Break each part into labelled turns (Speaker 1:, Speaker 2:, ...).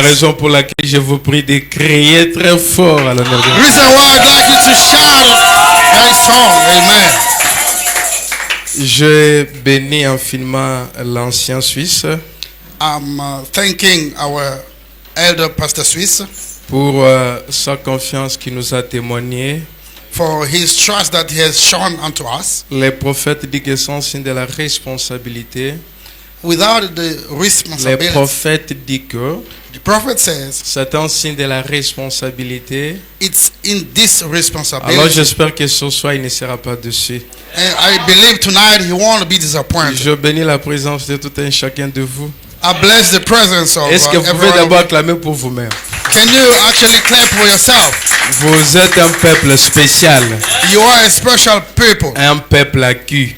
Speaker 1: raison pour laquelle je vous prie de crier très fort à l'honneur de Dieu.
Speaker 2: Reason why I'd like you to shout very strong. Amen.
Speaker 1: Je bénis infiniment l'ancien Suisse
Speaker 2: I'm thanking our elder Pastor Swiss
Speaker 1: pour sa confiance qu'il nous a témoigné.
Speaker 2: for his trust that he has shown unto us.
Speaker 1: Les prophètes disent que c'est un signe de la responsabilité.
Speaker 2: Without the
Speaker 1: Les
Speaker 2: responsibility,
Speaker 1: prophètes disent que
Speaker 2: the prophet says
Speaker 1: c'est un signe de la responsabilité.
Speaker 2: it's in this
Speaker 1: Alors
Speaker 2: responsibility.
Speaker 1: j'espère que ce soir il ne sera pas dessus.
Speaker 2: And I believe tonight he won't be disappointed.
Speaker 1: Je bénis la présence de tout un chacun de vous.
Speaker 2: I bless the presence of
Speaker 1: Est-ce que vous pouvez
Speaker 2: everyone.
Speaker 1: d'abord acclamer pour vous-même?
Speaker 2: Can you actually clap for yourself?
Speaker 1: Vous êtes un peuple spécial,
Speaker 2: You are a special people.
Speaker 1: un peuple acquis.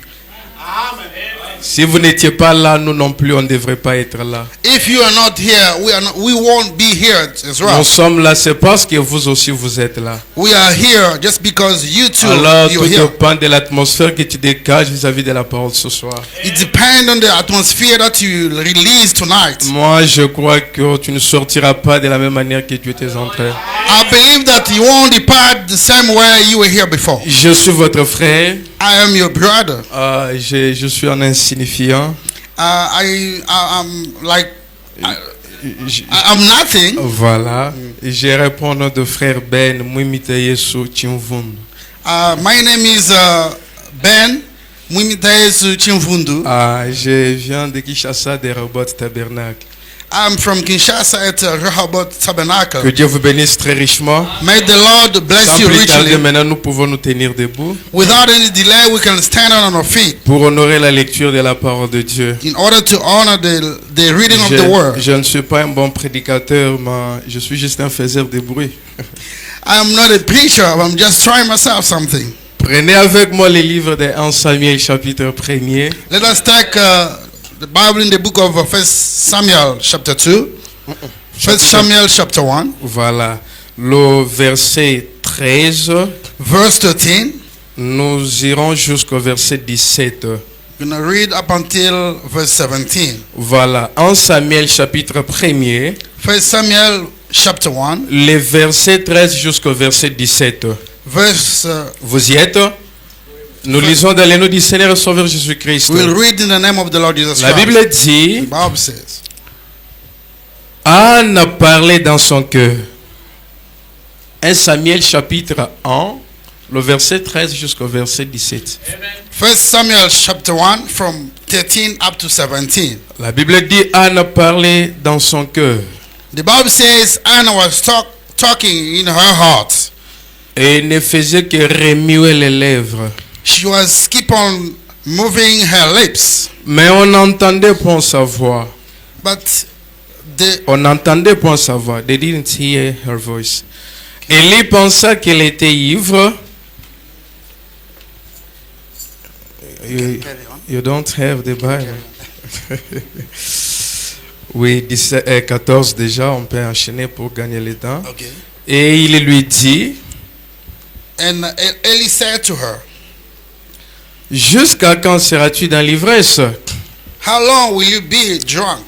Speaker 1: Si vous n'étiez pas là, nous non plus, on ne devrait pas être là.
Speaker 2: If you are not here, we won't be here as well.
Speaker 1: Nous sommes là, c'est parce que vous aussi vous êtes là.
Speaker 2: We are here just because you too
Speaker 1: Alors,
Speaker 2: you're
Speaker 1: tout
Speaker 2: here.
Speaker 1: dépend de l'atmosphère que tu dégages vis-à-vis de la parole ce soir.
Speaker 2: It depends on the atmosphere that you release tonight.
Speaker 1: Moi, je crois que tu ne sortiras pas de la même manière que tu étais entré.
Speaker 2: I believe that you won't depart the same way you were here before.
Speaker 1: Je suis votre frère.
Speaker 2: I am your brother.
Speaker 1: Je suis un insignifiant.
Speaker 2: I'm like
Speaker 1: Je-
Speaker 2: I'm nothing.
Speaker 1: Voilà. Je réponds au nom de frère Ben Mwimite Yesu Chimvundu.
Speaker 2: My name is Ben Mwimitesu Chimvundu.
Speaker 1: Je viens de Kinshasa, de Rehoboth Tabernacle.
Speaker 2: I'm from Kinshasa at Rehoboth
Speaker 1: Que
Speaker 2: Tabernacle.
Speaker 1: Dieu vous bénisse très richement.
Speaker 2: May the Lord bless
Speaker 1: Sans
Speaker 2: you
Speaker 1: plus tarder,
Speaker 2: richly.
Speaker 1: maintenant nous pouvons nous tenir debout
Speaker 2: Without any delay, we can stand on our feet
Speaker 1: pour honorer la lecture de la parole de Dieu.
Speaker 2: in order to honor the reading of the word.
Speaker 1: Je ne suis pas un bon prédicateur, mais je suis juste un faiseur de bruit.
Speaker 2: I am not a preacher. I'm just trying myself something.
Speaker 1: Prenez avec moi les livres de 1 Samuel chapitre 1er.
Speaker 2: Let us take the Bible in the book of 1 Samuel chapter 2. 1 Samuel chapter 1.
Speaker 1: Voilà. Le verset 13.
Speaker 2: Verse 13.
Speaker 1: Nous irons jusqu'au verset 17.
Speaker 2: We're going to read up until verse 17.
Speaker 1: Voilà. 1 Samuel chapitre 1er.
Speaker 2: 1 Samuel chapter 1.
Speaker 1: Les versets 13 jusqu'au verset 17.
Speaker 2: Verse,
Speaker 1: Vous y êtes? Nous lisons dans le nom du Seigneur et Sauveur Jésus-Christ.
Speaker 2: we'll read in the name of the Lord Jesus
Speaker 1: La
Speaker 2: Christ.
Speaker 1: Bible dit,
Speaker 2: The Bible says,
Speaker 1: Anne parlait dans son cœur. 1 Samuel chapitre 1, le verset 13 jusqu'au verset 17.
Speaker 2: 1 Samuel chapter 1 from 13 up to 17.
Speaker 1: La Bible dit, Anne parlait dans son cœur.
Speaker 2: The Bible says Anna was talking in her heart.
Speaker 1: Et ne faisait que remuer les lèvres.
Speaker 2: She was keep on moving her lips.
Speaker 1: Mais on n'entendait point sa voix.
Speaker 2: But the
Speaker 1: On n'entendait point sa voix. They didn't hear her voice. Élie pensa qu'elle était ivre. You don't have the Bible. Oui, 14 déjà, on peut enchaîner pour gagner le temps.
Speaker 2: okay.
Speaker 1: Et il lui dit,
Speaker 2: And Eli said to her,
Speaker 1: jusqu'à quand seras-tu dans l'ivresse?
Speaker 2: how long will you be drunk?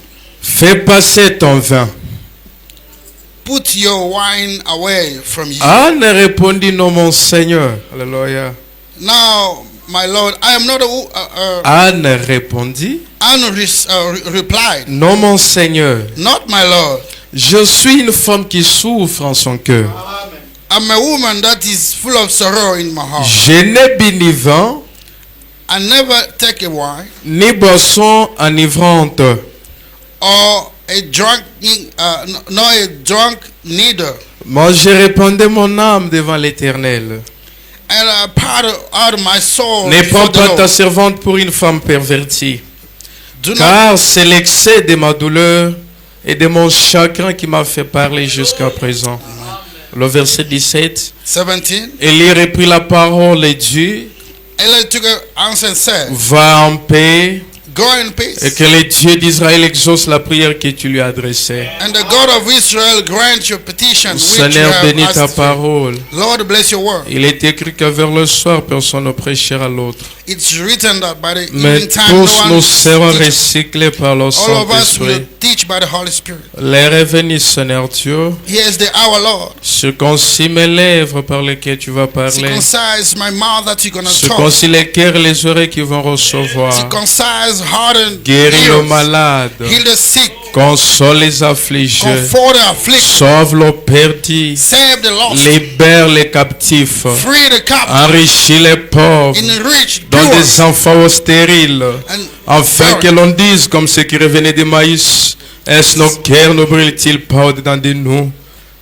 Speaker 1: Fais passer ton vin.
Speaker 2: Put your wine away from you.
Speaker 1: Anne répondit, non mon Seigneur. Alléluia.
Speaker 2: Now, my Lord, I am not
Speaker 1: Anne répondit,
Speaker 2: Anna replied,
Speaker 1: non mon Seigneur.
Speaker 2: not my Lord.
Speaker 1: Je suis une femme qui souffre en son cœur.
Speaker 2: I'm a woman that is full of sorrow in my heart.
Speaker 1: Je n'ai bu ni vin,
Speaker 2: I never take a wine
Speaker 1: ni boisson enivrante.
Speaker 2: or a drunk, nor a drunk neither.
Speaker 1: Moi, je répandais mon âme devant l'Éternel.
Speaker 2: And I poured out my soul
Speaker 1: Ne prends
Speaker 2: before the
Speaker 1: pas ta
Speaker 2: Lord.
Speaker 1: servante pour une femme pervertie.
Speaker 2: Do not,
Speaker 1: Car c'est l'excès de ma douleur et de mon chagrin qui m'a fait parler jusqu'à présent. Le verset 17.
Speaker 2: 17.
Speaker 1: Élie reprit la parole et dit,
Speaker 2: Eli took an answer and said,
Speaker 1: va en paix
Speaker 2: go in
Speaker 1: et
Speaker 2: peace.
Speaker 1: que le Dieu d'Israël exauce la prière que tu lui as adressée.
Speaker 2: And the God of Israel grant your petition. petition which you
Speaker 1: Seigneur,
Speaker 2: have
Speaker 1: bénis ta
Speaker 2: asked for.
Speaker 1: parole.
Speaker 2: Lord, bless your word.
Speaker 1: Il est écrit que vers le soir, personne ne prêchera l'autre.
Speaker 2: It's written that by the
Speaker 1: Mais
Speaker 2: evening time, no
Speaker 1: tous
Speaker 2: one
Speaker 1: nous serons
Speaker 2: teach.
Speaker 1: recyclés par le
Speaker 2: All of us will
Speaker 1: Saint-Esprit.
Speaker 2: teach by the Holy Spirit.
Speaker 1: L'heure est venue, Seigneur Dieu.
Speaker 2: Here is the hour, Lord.
Speaker 1: Circoncis mes lèvres par lesquelles tu vas parler.
Speaker 2: Circumcise my mouth that you're going to talk.
Speaker 1: Circoncis les cœurs et les oreilles qui vont recevoir.
Speaker 2: Circumcise hardened
Speaker 1: Guéris le
Speaker 2: ears.
Speaker 1: malade.
Speaker 2: Heal the sick.
Speaker 1: Console les affligés.
Speaker 2: Comfort the afflicted.
Speaker 1: Sauve le perdu.
Speaker 2: Save the lost.
Speaker 1: Libère les captifs.
Speaker 2: Free the captive.
Speaker 1: Enrichis les pauvres.
Speaker 2: Enrich
Speaker 1: Donne
Speaker 2: poor.
Speaker 1: des enfants stériles.
Speaker 2: And
Speaker 1: Afin que l'on dise comme ceux qui revenaient de Maïs, est-ce nos cœurs ne brûlent-ils pas au-dedans de nous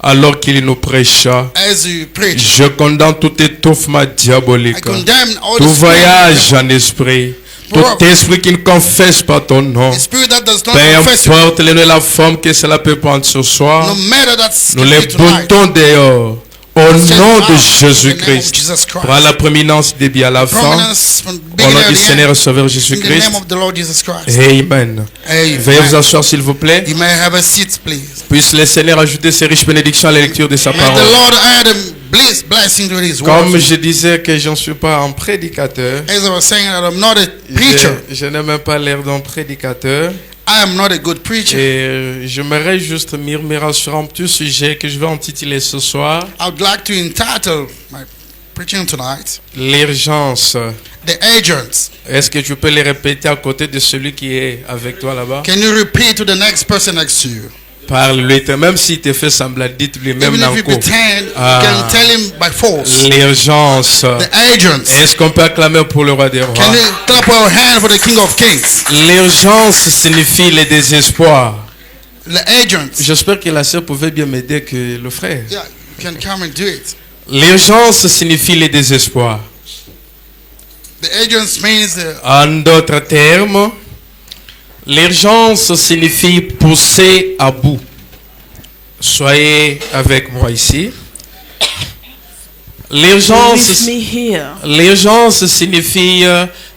Speaker 1: alors qu'il nous prêcha?
Speaker 2: as you preach,
Speaker 1: Je condamne tout étouffement
Speaker 2: I
Speaker 1: diabolique,
Speaker 2: condemn all
Speaker 1: tout
Speaker 2: the spirit,
Speaker 1: voyage en esprit, tout esprit qui ne confesse pas ton nom.
Speaker 2: the spirit that does not
Speaker 1: Peu
Speaker 2: confess you,
Speaker 1: importe le nom et la forme que cela peut prendre ce soir,
Speaker 2: no matter that's
Speaker 1: nous les
Speaker 2: tonight.
Speaker 1: boutons dehors. Au nom de Jésus-Christ,
Speaker 2: Jesus Christ.
Speaker 1: prends la prééminence des biens à la fin.
Speaker 2: Prominence from
Speaker 1: Au
Speaker 2: beginning
Speaker 1: nom
Speaker 2: to
Speaker 1: du
Speaker 2: the
Speaker 1: Seigneur
Speaker 2: end.
Speaker 1: et Sauveur
Speaker 2: In the
Speaker 1: Jésus-Christ.
Speaker 2: name of the Lord Jesus Christ.
Speaker 1: Amen. Veuillez vous
Speaker 2: Amen.
Speaker 1: asseoir s'il vous plaît.
Speaker 2: You may have a seat, please.
Speaker 1: Puisse le Seigneur ajouter ses riches bénédictions à la lecture de sa
Speaker 2: May the
Speaker 1: parole.
Speaker 2: Lord add a blessing to His
Speaker 1: Comme
Speaker 2: word.
Speaker 1: je disais que je ne suis pas un prédicateur,
Speaker 2: As I was saying, that I'm not a preacher.
Speaker 1: je n'ai même pas l'air d'un prédicateur.
Speaker 2: I am not a good preacher.
Speaker 1: Et j'aimerais juste murmurer sur un petit sujet que je vais intituler ce soir,
Speaker 2: I would like to entitle my preaching tonight,
Speaker 1: l'urgence.
Speaker 2: The Agents.
Speaker 1: Est-ce que tu peux les répéter à côté de celui qui est avec toi là-bas?
Speaker 2: Can you repeat to the next person next to you?
Speaker 1: Parle-lui, même s'il te fait semblant, dites-lui même
Speaker 2: Even if you
Speaker 1: Nanko.
Speaker 2: pretend, you
Speaker 1: Ah.
Speaker 2: can tell him by force.
Speaker 1: L'urgence.
Speaker 2: The Agents.
Speaker 1: Est-ce qu'on peut acclamer pour le roi des rois?
Speaker 2: Can you clap your hand for the King of Kings?
Speaker 1: L'urgence signifie le désespoir.
Speaker 2: The Agents.
Speaker 1: J'espère que la sœur pouvait bien m'aider que le frère.
Speaker 2: Yeah, you can come and do it.
Speaker 1: L'urgence signifie le désespoir.
Speaker 2: The Agents means
Speaker 1: En d'autres termes, l'urgence signifie pousser à bout. Soyez avec moi ici.
Speaker 3: With me here.
Speaker 1: L'urgence signifie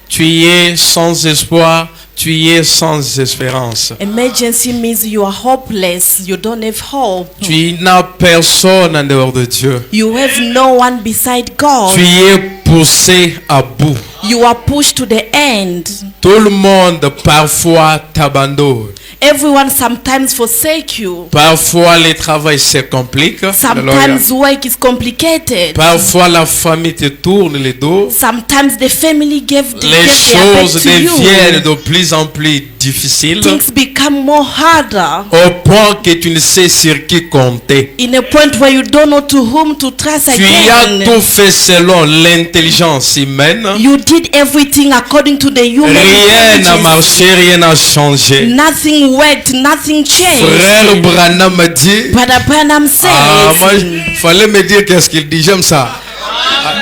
Speaker 1: tu es sans espoir, tu es sans espérance.
Speaker 3: Emergency means you are hopeless. You don't have hope.
Speaker 1: Tu n'as personne en dehors de Dieu.
Speaker 3: You have no one beside God.
Speaker 1: Tu es poussé à bout.
Speaker 3: You are pushed to the end.
Speaker 1: Tout le monde parfois t'abandonne.
Speaker 3: Everyone sometimes forsake you.
Speaker 1: Parfois le travail se complique. Alléluia.
Speaker 3: Sometimes work is complicated.
Speaker 1: Parfois la famille te tourne le dos.
Speaker 3: Sometimes the family give
Speaker 1: Les
Speaker 3: their
Speaker 1: choses
Speaker 3: back to
Speaker 1: deviennent
Speaker 3: you.
Speaker 1: de plus en plus difficiles.
Speaker 3: Things become more harder.
Speaker 1: Au point que tu ne sais sur qui compter.
Speaker 3: In a point where you don't know to whom to trust
Speaker 1: Tu as
Speaker 3: again.
Speaker 1: tout fait selon l'intelligence humaine.
Speaker 3: You did everything according to the human
Speaker 1: Rien n'a
Speaker 3: intelligence.
Speaker 1: marché, rien n'a changé.
Speaker 3: Nothing worked, nothing changed.
Speaker 1: Frère Branham m'a dit,
Speaker 3: Brother Branham
Speaker 1: ah, moi,
Speaker 3: says,
Speaker 1: fallait me dire qu'est-ce qu'il dit, j'aime ça.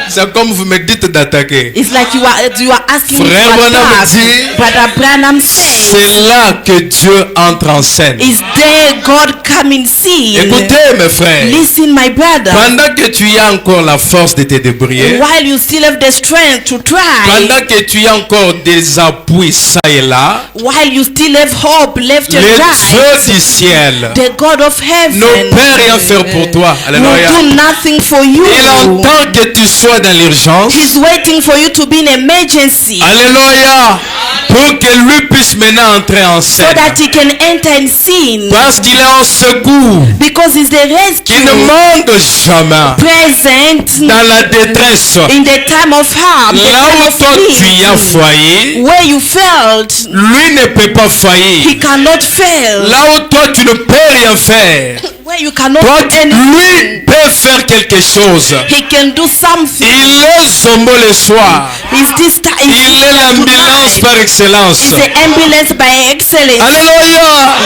Speaker 1: C'est comme vous me dites d'attaquer.
Speaker 3: it's like you are asking me
Speaker 1: Frère
Speaker 3: to
Speaker 1: Branham
Speaker 3: attack.
Speaker 1: dit,
Speaker 3: Brother Branham says,
Speaker 1: c'est là que Dieu entre en scène.
Speaker 3: is there God come in scene?
Speaker 1: Écoutez mes frères,
Speaker 3: Listen, my brother.
Speaker 1: pendant que tu as encore la force de te débrouiller,
Speaker 3: While you still have the strength to try,
Speaker 1: pendant que tu as encore des appuis ça et là,
Speaker 3: while you still have hope left and
Speaker 1: le Dieu
Speaker 3: right,
Speaker 1: du ciel
Speaker 3: the God of heaven
Speaker 1: ne peut rien faire pour toi.
Speaker 3: will
Speaker 1: Alléluia.
Speaker 3: do nothing for you.
Speaker 1: Il entend que tu sois dans l'urgence.
Speaker 3: He's waiting for you to be in emergency
Speaker 1: Alléluia. Pour que lui puisse maintenant entrer en
Speaker 3: so
Speaker 1: scène.
Speaker 3: that he can enter in scene,
Speaker 1: Parce qu'il est en secours.
Speaker 3: because he's the
Speaker 1: Il
Speaker 3: rescue
Speaker 1: ne manque jamais.
Speaker 3: present
Speaker 1: Dans la détresse.
Speaker 3: in the time of harm, the
Speaker 1: Là
Speaker 3: time
Speaker 1: où
Speaker 3: of
Speaker 1: toi tu y as
Speaker 3: need,
Speaker 1: failli,
Speaker 3: where you failed,
Speaker 1: lui ne peut pas faillir.
Speaker 3: he cannot fail.
Speaker 1: Là où toi tu ne peux rien faire,
Speaker 3: Where you cannot
Speaker 1: toi,
Speaker 3: do anything,
Speaker 1: lui peut faire quelque chose.
Speaker 3: he can do something.
Speaker 1: Il est Zombo le soir.
Speaker 3: Is this time?
Speaker 1: Il est l'ambulance par excellence.
Speaker 3: Is the ambulance by excellence?
Speaker 1: Alléluia.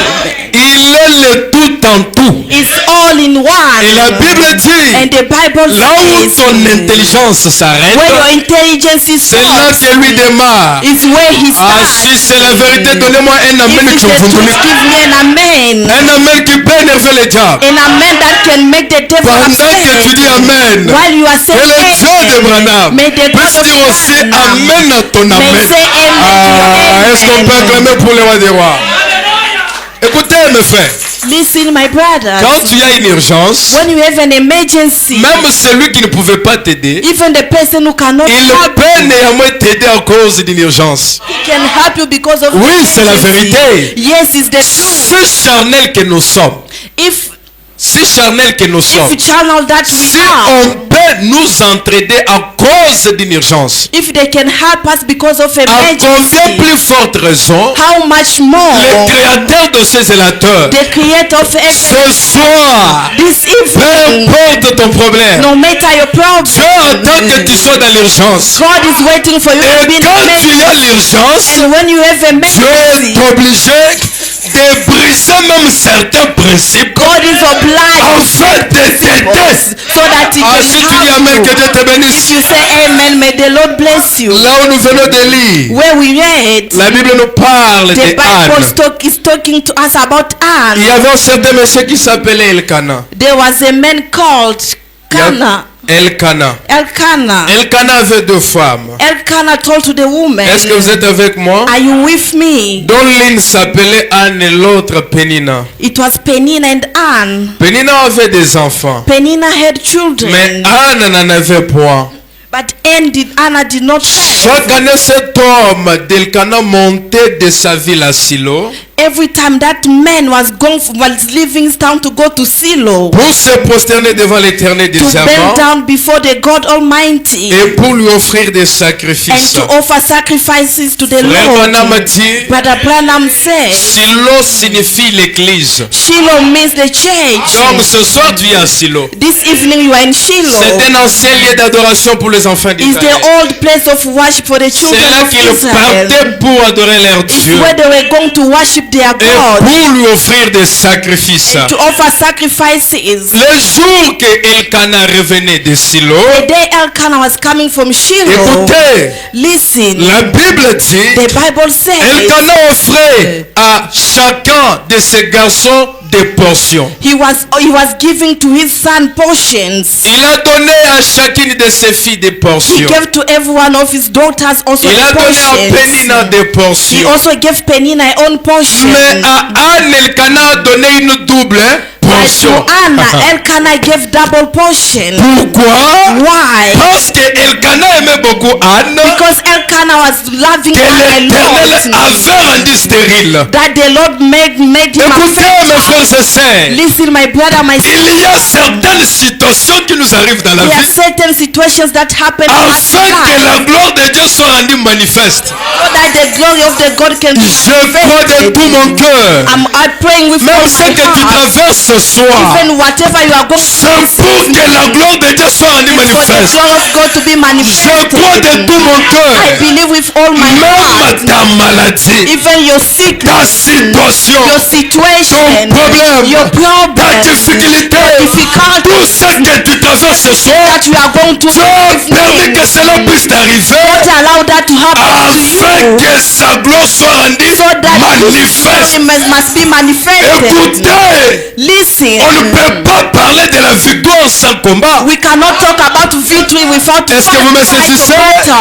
Speaker 1: Il est le tout en tout.
Speaker 3: Is all in
Speaker 1: Et la
Speaker 3: one.
Speaker 1: Bible
Speaker 3: And
Speaker 1: dit,
Speaker 3: the Bible
Speaker 1: là où
Speaker 3: says,
Speaker 1: ton intelligence s'arrête,
Speaker 3: where your intelligence is
Speaker 1: c'est là
Speaker 3: stops,
Speaker 1: que lui démarre.
Speaker 3: is where he
Speaker 1: Ah,
Speaker 3: starts.
Speaker 1: si c'est la vérité, donnez-moi un amen
Speaker 3: If
Speaker 1: qui
Speaker 3: it's the
Speaker 1: vous
Speaker 3: truth, give me an amen.
Speaker 1: un amen qui peut énerver le diable.
Speaker 3: An amen that can make the devil
Speaker 1: Pendant que tu dis
Speaker 3: upset.
Speaker 1: amen,
Speaker 3: While you are
Speaker 1: que le Dieu de
Speaker 3: saying
Speaker 1: Branham
Speaker 3: may the God
Speaker 1: puisse
Speaker 3: of
Speaker 1: dire aussi
Speaker 3: Branham
Speaker 1: amen à ton
Speaker 3: may
Speaker 1: amen.
Speaker 3: say amen to
Speaker 1: Ah,
Speaker 3: your
Speaker 1: est-ce qu'on peut
Speaker 3: amen.
Speaker 1: acclamer pour le roi des rois? Écoutez mes frères,
Speaker 3: Listen, my brothers.
Speaker 1: Quand tu as une urgence,
Speaker 3: When you have an emergency,
Speaker 1: même celui qui ne pouvait pas t'aider,
Speaker 3: even the person who cannot
Speaker 1: il
Speaker 3: help
Speaker 1: peut néanmoins t'aider à cause d'une urgence.
Speaker 3: you can help you because of
Speaker 1: Oui,
Speaker 3: the
Speaker 1: c'est la
Speaker 3: emergency.
Speaker 1: vérité.
Speaker 3: Yes, it's the truth.
Speaker 1: Si charnel que nous sommes, si charnel que nous sommes,
Speaker 3: If channel that we
Speaker 1: si
Speaker 3: are,
Speaker 1: on peut nous entraider à cause d'une urgence,
Speaker 3: if they can help us because of
Speaker 1: à combien
Speaker 3: emergency,
Speaker 1: plus forte raison,
Speaker 3: how much more
Speaker 1: le créateur de ces zélateurs,
Speaker 3: the creator of heaven
Speaker 1: ce soir,
Speaker 3: this
Speaker 1: peu
Speaker 3: evening,
Speaker 1: importe ton problème,
Speaker 3: no matter your problem,
Speaker 1: Dieu attend que tu sois dans l'urgence.
Speaker 3: God is waiting for you to be
Speaker 1: Et
Speaker 3: in
Speaker 1: quand tu as
Speaker 3: emergency.
Speaker 1: l'urgence,
Speaker 3: And when you have
Speaker 1: Dieu
Speaker 3: emergency,
Speaker 1: est obligé de briser même certains principes
Speaker 3: God is obliged
Speaker 1: afin de t'aider.
Speaker 3: so that he
Speaker 1: Ah,
Speaker 3: can
Speaker 1: si tu dis Amen, que
Speaker 3: help
Speaker 1: Dieu
Speaker 3: you.
Speaker 1: te bénisse.
Speaker 3: If you say amen, may the Lord bless you.
Speaker 1: Là où nous venons de lire,
Speaker 3: Where we read,
Speaker 1: la Bible nous parle
Speaker 3: the
Speaker 1: de
Speaker 3: Bible
Speaker 1: Anne.
Speaker 3: is talking to us about
Speaker 1: Il y
Speaker 3: Anne.
Speaker 1: avait un certain monsieur qui s'appelait Elkana.
Speaker 3: There was a man called Cana.
Speaker 1: Elkana.
Speaker 3: Elkanah.
Speaker 1: Elkana avait deux femmes.
Speaker 3: Elkanah told to the woman,
Speaker 1: Est-ce que vous êtes avec moi?
Speaker 3: are you with me?
Speaker 1: Dont l'une s'appelait Anne et l'autre Pénina.
Speaker 3: It was Penina and Anne.
Speaker 1: Pénina avait des enfants.
Speaker 3: Penina had
Speaker 1: Mais
Speaker 3: children,
Speaker 1: Anne n'en avait point.
Speaker 3: but Anna did not have.
Speaker 1: Chaque année, cet homme d'Elkana montait de sa ville à Silo
Speaker 3: Every time that man was leaving town to go to Silo,
Speaker 1: pour se prosterner devant l'Éternel des
Speaker 3: to bend
Speaker 1: servants
Speaker 3: down before the God Almighty
Speaker 1: et pour lui offrir des
Speaker 3: and
Speaker 1: sacrifices.
Speaker 3: to offer sacrifices to the
Speaker 1: Frère Branham a
Speaker 3: Lord.
Speaker 1: dit,
Speaker 3: Brother Branham said,
Speaker 1: Silo signifie l'église.
Speaker 3: Shiloh means the church.
Speaker 1: Donc ce soir, tu es à Silo.
Speaker 3: This evening you are in Shiloh.
Speaker 1: C'est un ancien lieu d'adoration pour les enfants
Speaker 3: It's
Speaker 1: d'Israël.
Speaker 3: the old place of worship for the
Speaker 1: C'est
Speaker 3: children
Speaker 1: là
Speaker 3: of
Speaker 1: qu'ils
Speaker 3: Israel.
Speaker 1: partaient pour adorer leur
Speaker 3: It's
Speaker 1: Dieu
Speaker 3: where they were going to worship their
Speaker 1: et
Speaker 3: God
Speaker 1: pour lui offrir des sacrifices.
Speaker 3: and to offer sacrifices.
Speaker 1: Le jour que Elkana revenait de Silo,
Speaker 3: The day Elkanah was coming from Shiloh,
Speaker 1: écoutez,
Speaker 3: listen,
Speaker 1: la Bible dit,
Speaker 3: the Bible says
Speaker 1: Elkana offrait à chacun de ses garçons des portions.
Speaker 3: he was giving to his son portions.
Speaker 1: Il a donné à chacune de ses filles des
Speaker 3: He
Speaker 1: portions.
Speaker 3: gave to every one of his daughters also
Speaker 1: Il a
Speaker 3: the
Speaker 1: donné à Pénina
Speaker 3: portions.
Speaker 1: des
Speaker 3: He
Speaker 1: portions.
Speaker 3: also gave Penina her own portion.
Speaker 1: Mais à Anne, Elkana a donné une double
Speaker 3: But
Speaker 1: portion.
Speaker 3: to Anna, Elkanah gave double portion.
Speaker 1: Pourquoi?
Speaker 3: Why?
Speaker 1: Parce que Elkana aimait beaucoup Anne,
Speaker 3: Because Elkanah was loving
Speaker 1: que
Speaker 3: Anna
Speaker 1: l'Éternel
Speaker 3: a lot.
Speaker 1: avait rendu stérile.
Speaker 3: That the Lord made him
Speaker 1: Écoutez, mes frères et sœurs,
Speaker 3: Listen, my brother, my
Speaker 1: il y a
Speaker 3: sister.
Speaker 1: certaines situations qui nous arrivent dans la
Speaker 3: There are
Speaker 1: vie
Speaker 3: certain situations that happen in our
Speaker 1: afin que
Speaker 3: life
Speaker 1: la gloire de Dieu soit rendue manifeste.
Speaker 3: so that the glory of the God can be
Speaker 1: Je crois de tout mon
Speaker 3: manifested.
Speaker 1: cœur,
Speaker 3: I'm praying with all
Speaker 1: même ce
Speaker 3: my
Speaker 1: que tu
Speaker 3: heart.
Speaker 1: traverses ce soir,
Speaker 3: Even whatever you are going
Speaker 1: c'est
Speaker 3: through this
Speaker 1: pour que la gloire de Dieu soit rendue
Speaker 3: for the
Speaker 1: manifeste.
Speaker 3: glory of God to be
Speaker 1: Je crois
Speaker 3: manifested.
Speaker 1: de tout mon
Speaker 3: I
Speaker 1: cœur,
Speaker 3: believe with all my heart.
Speaker 1: même ta maladie,
Speaker 3: Even your
Speaker 1: ta
Speaker 3: sickness,
Speaker 1: situation,
Speaker 3: your situation,
Speaker 1: ton problème,
Speaker 3: your
Speaker 1: ta
Speaker 3: problem,
Speaker 1: difficulté,
Speaker 3: your difficulty
Speaker 1: tout ce que tu traverses ce soir,
Speaker 3: that you are going to
Speaker 1: Dieu a permis que cela puisse t'arriver
Speaker 3: God allow that to happen to
Speaker 1: afin
Speaker 3: you
Speaker 1: que sa gloire soit rendue
Speaker 3: so that
Speaker 1: manifeste.
Speaker 3: it must be manifested.
Speaker 1: Écoutez,
Speaker 3: Listen,
Speaker 1: on ne peut pas parler de la victoire sans combat.
Speaker 3: we cannot talk about victory without
Speaker 1: Est-ce que vous me saisissez?
Speaker 3: battle.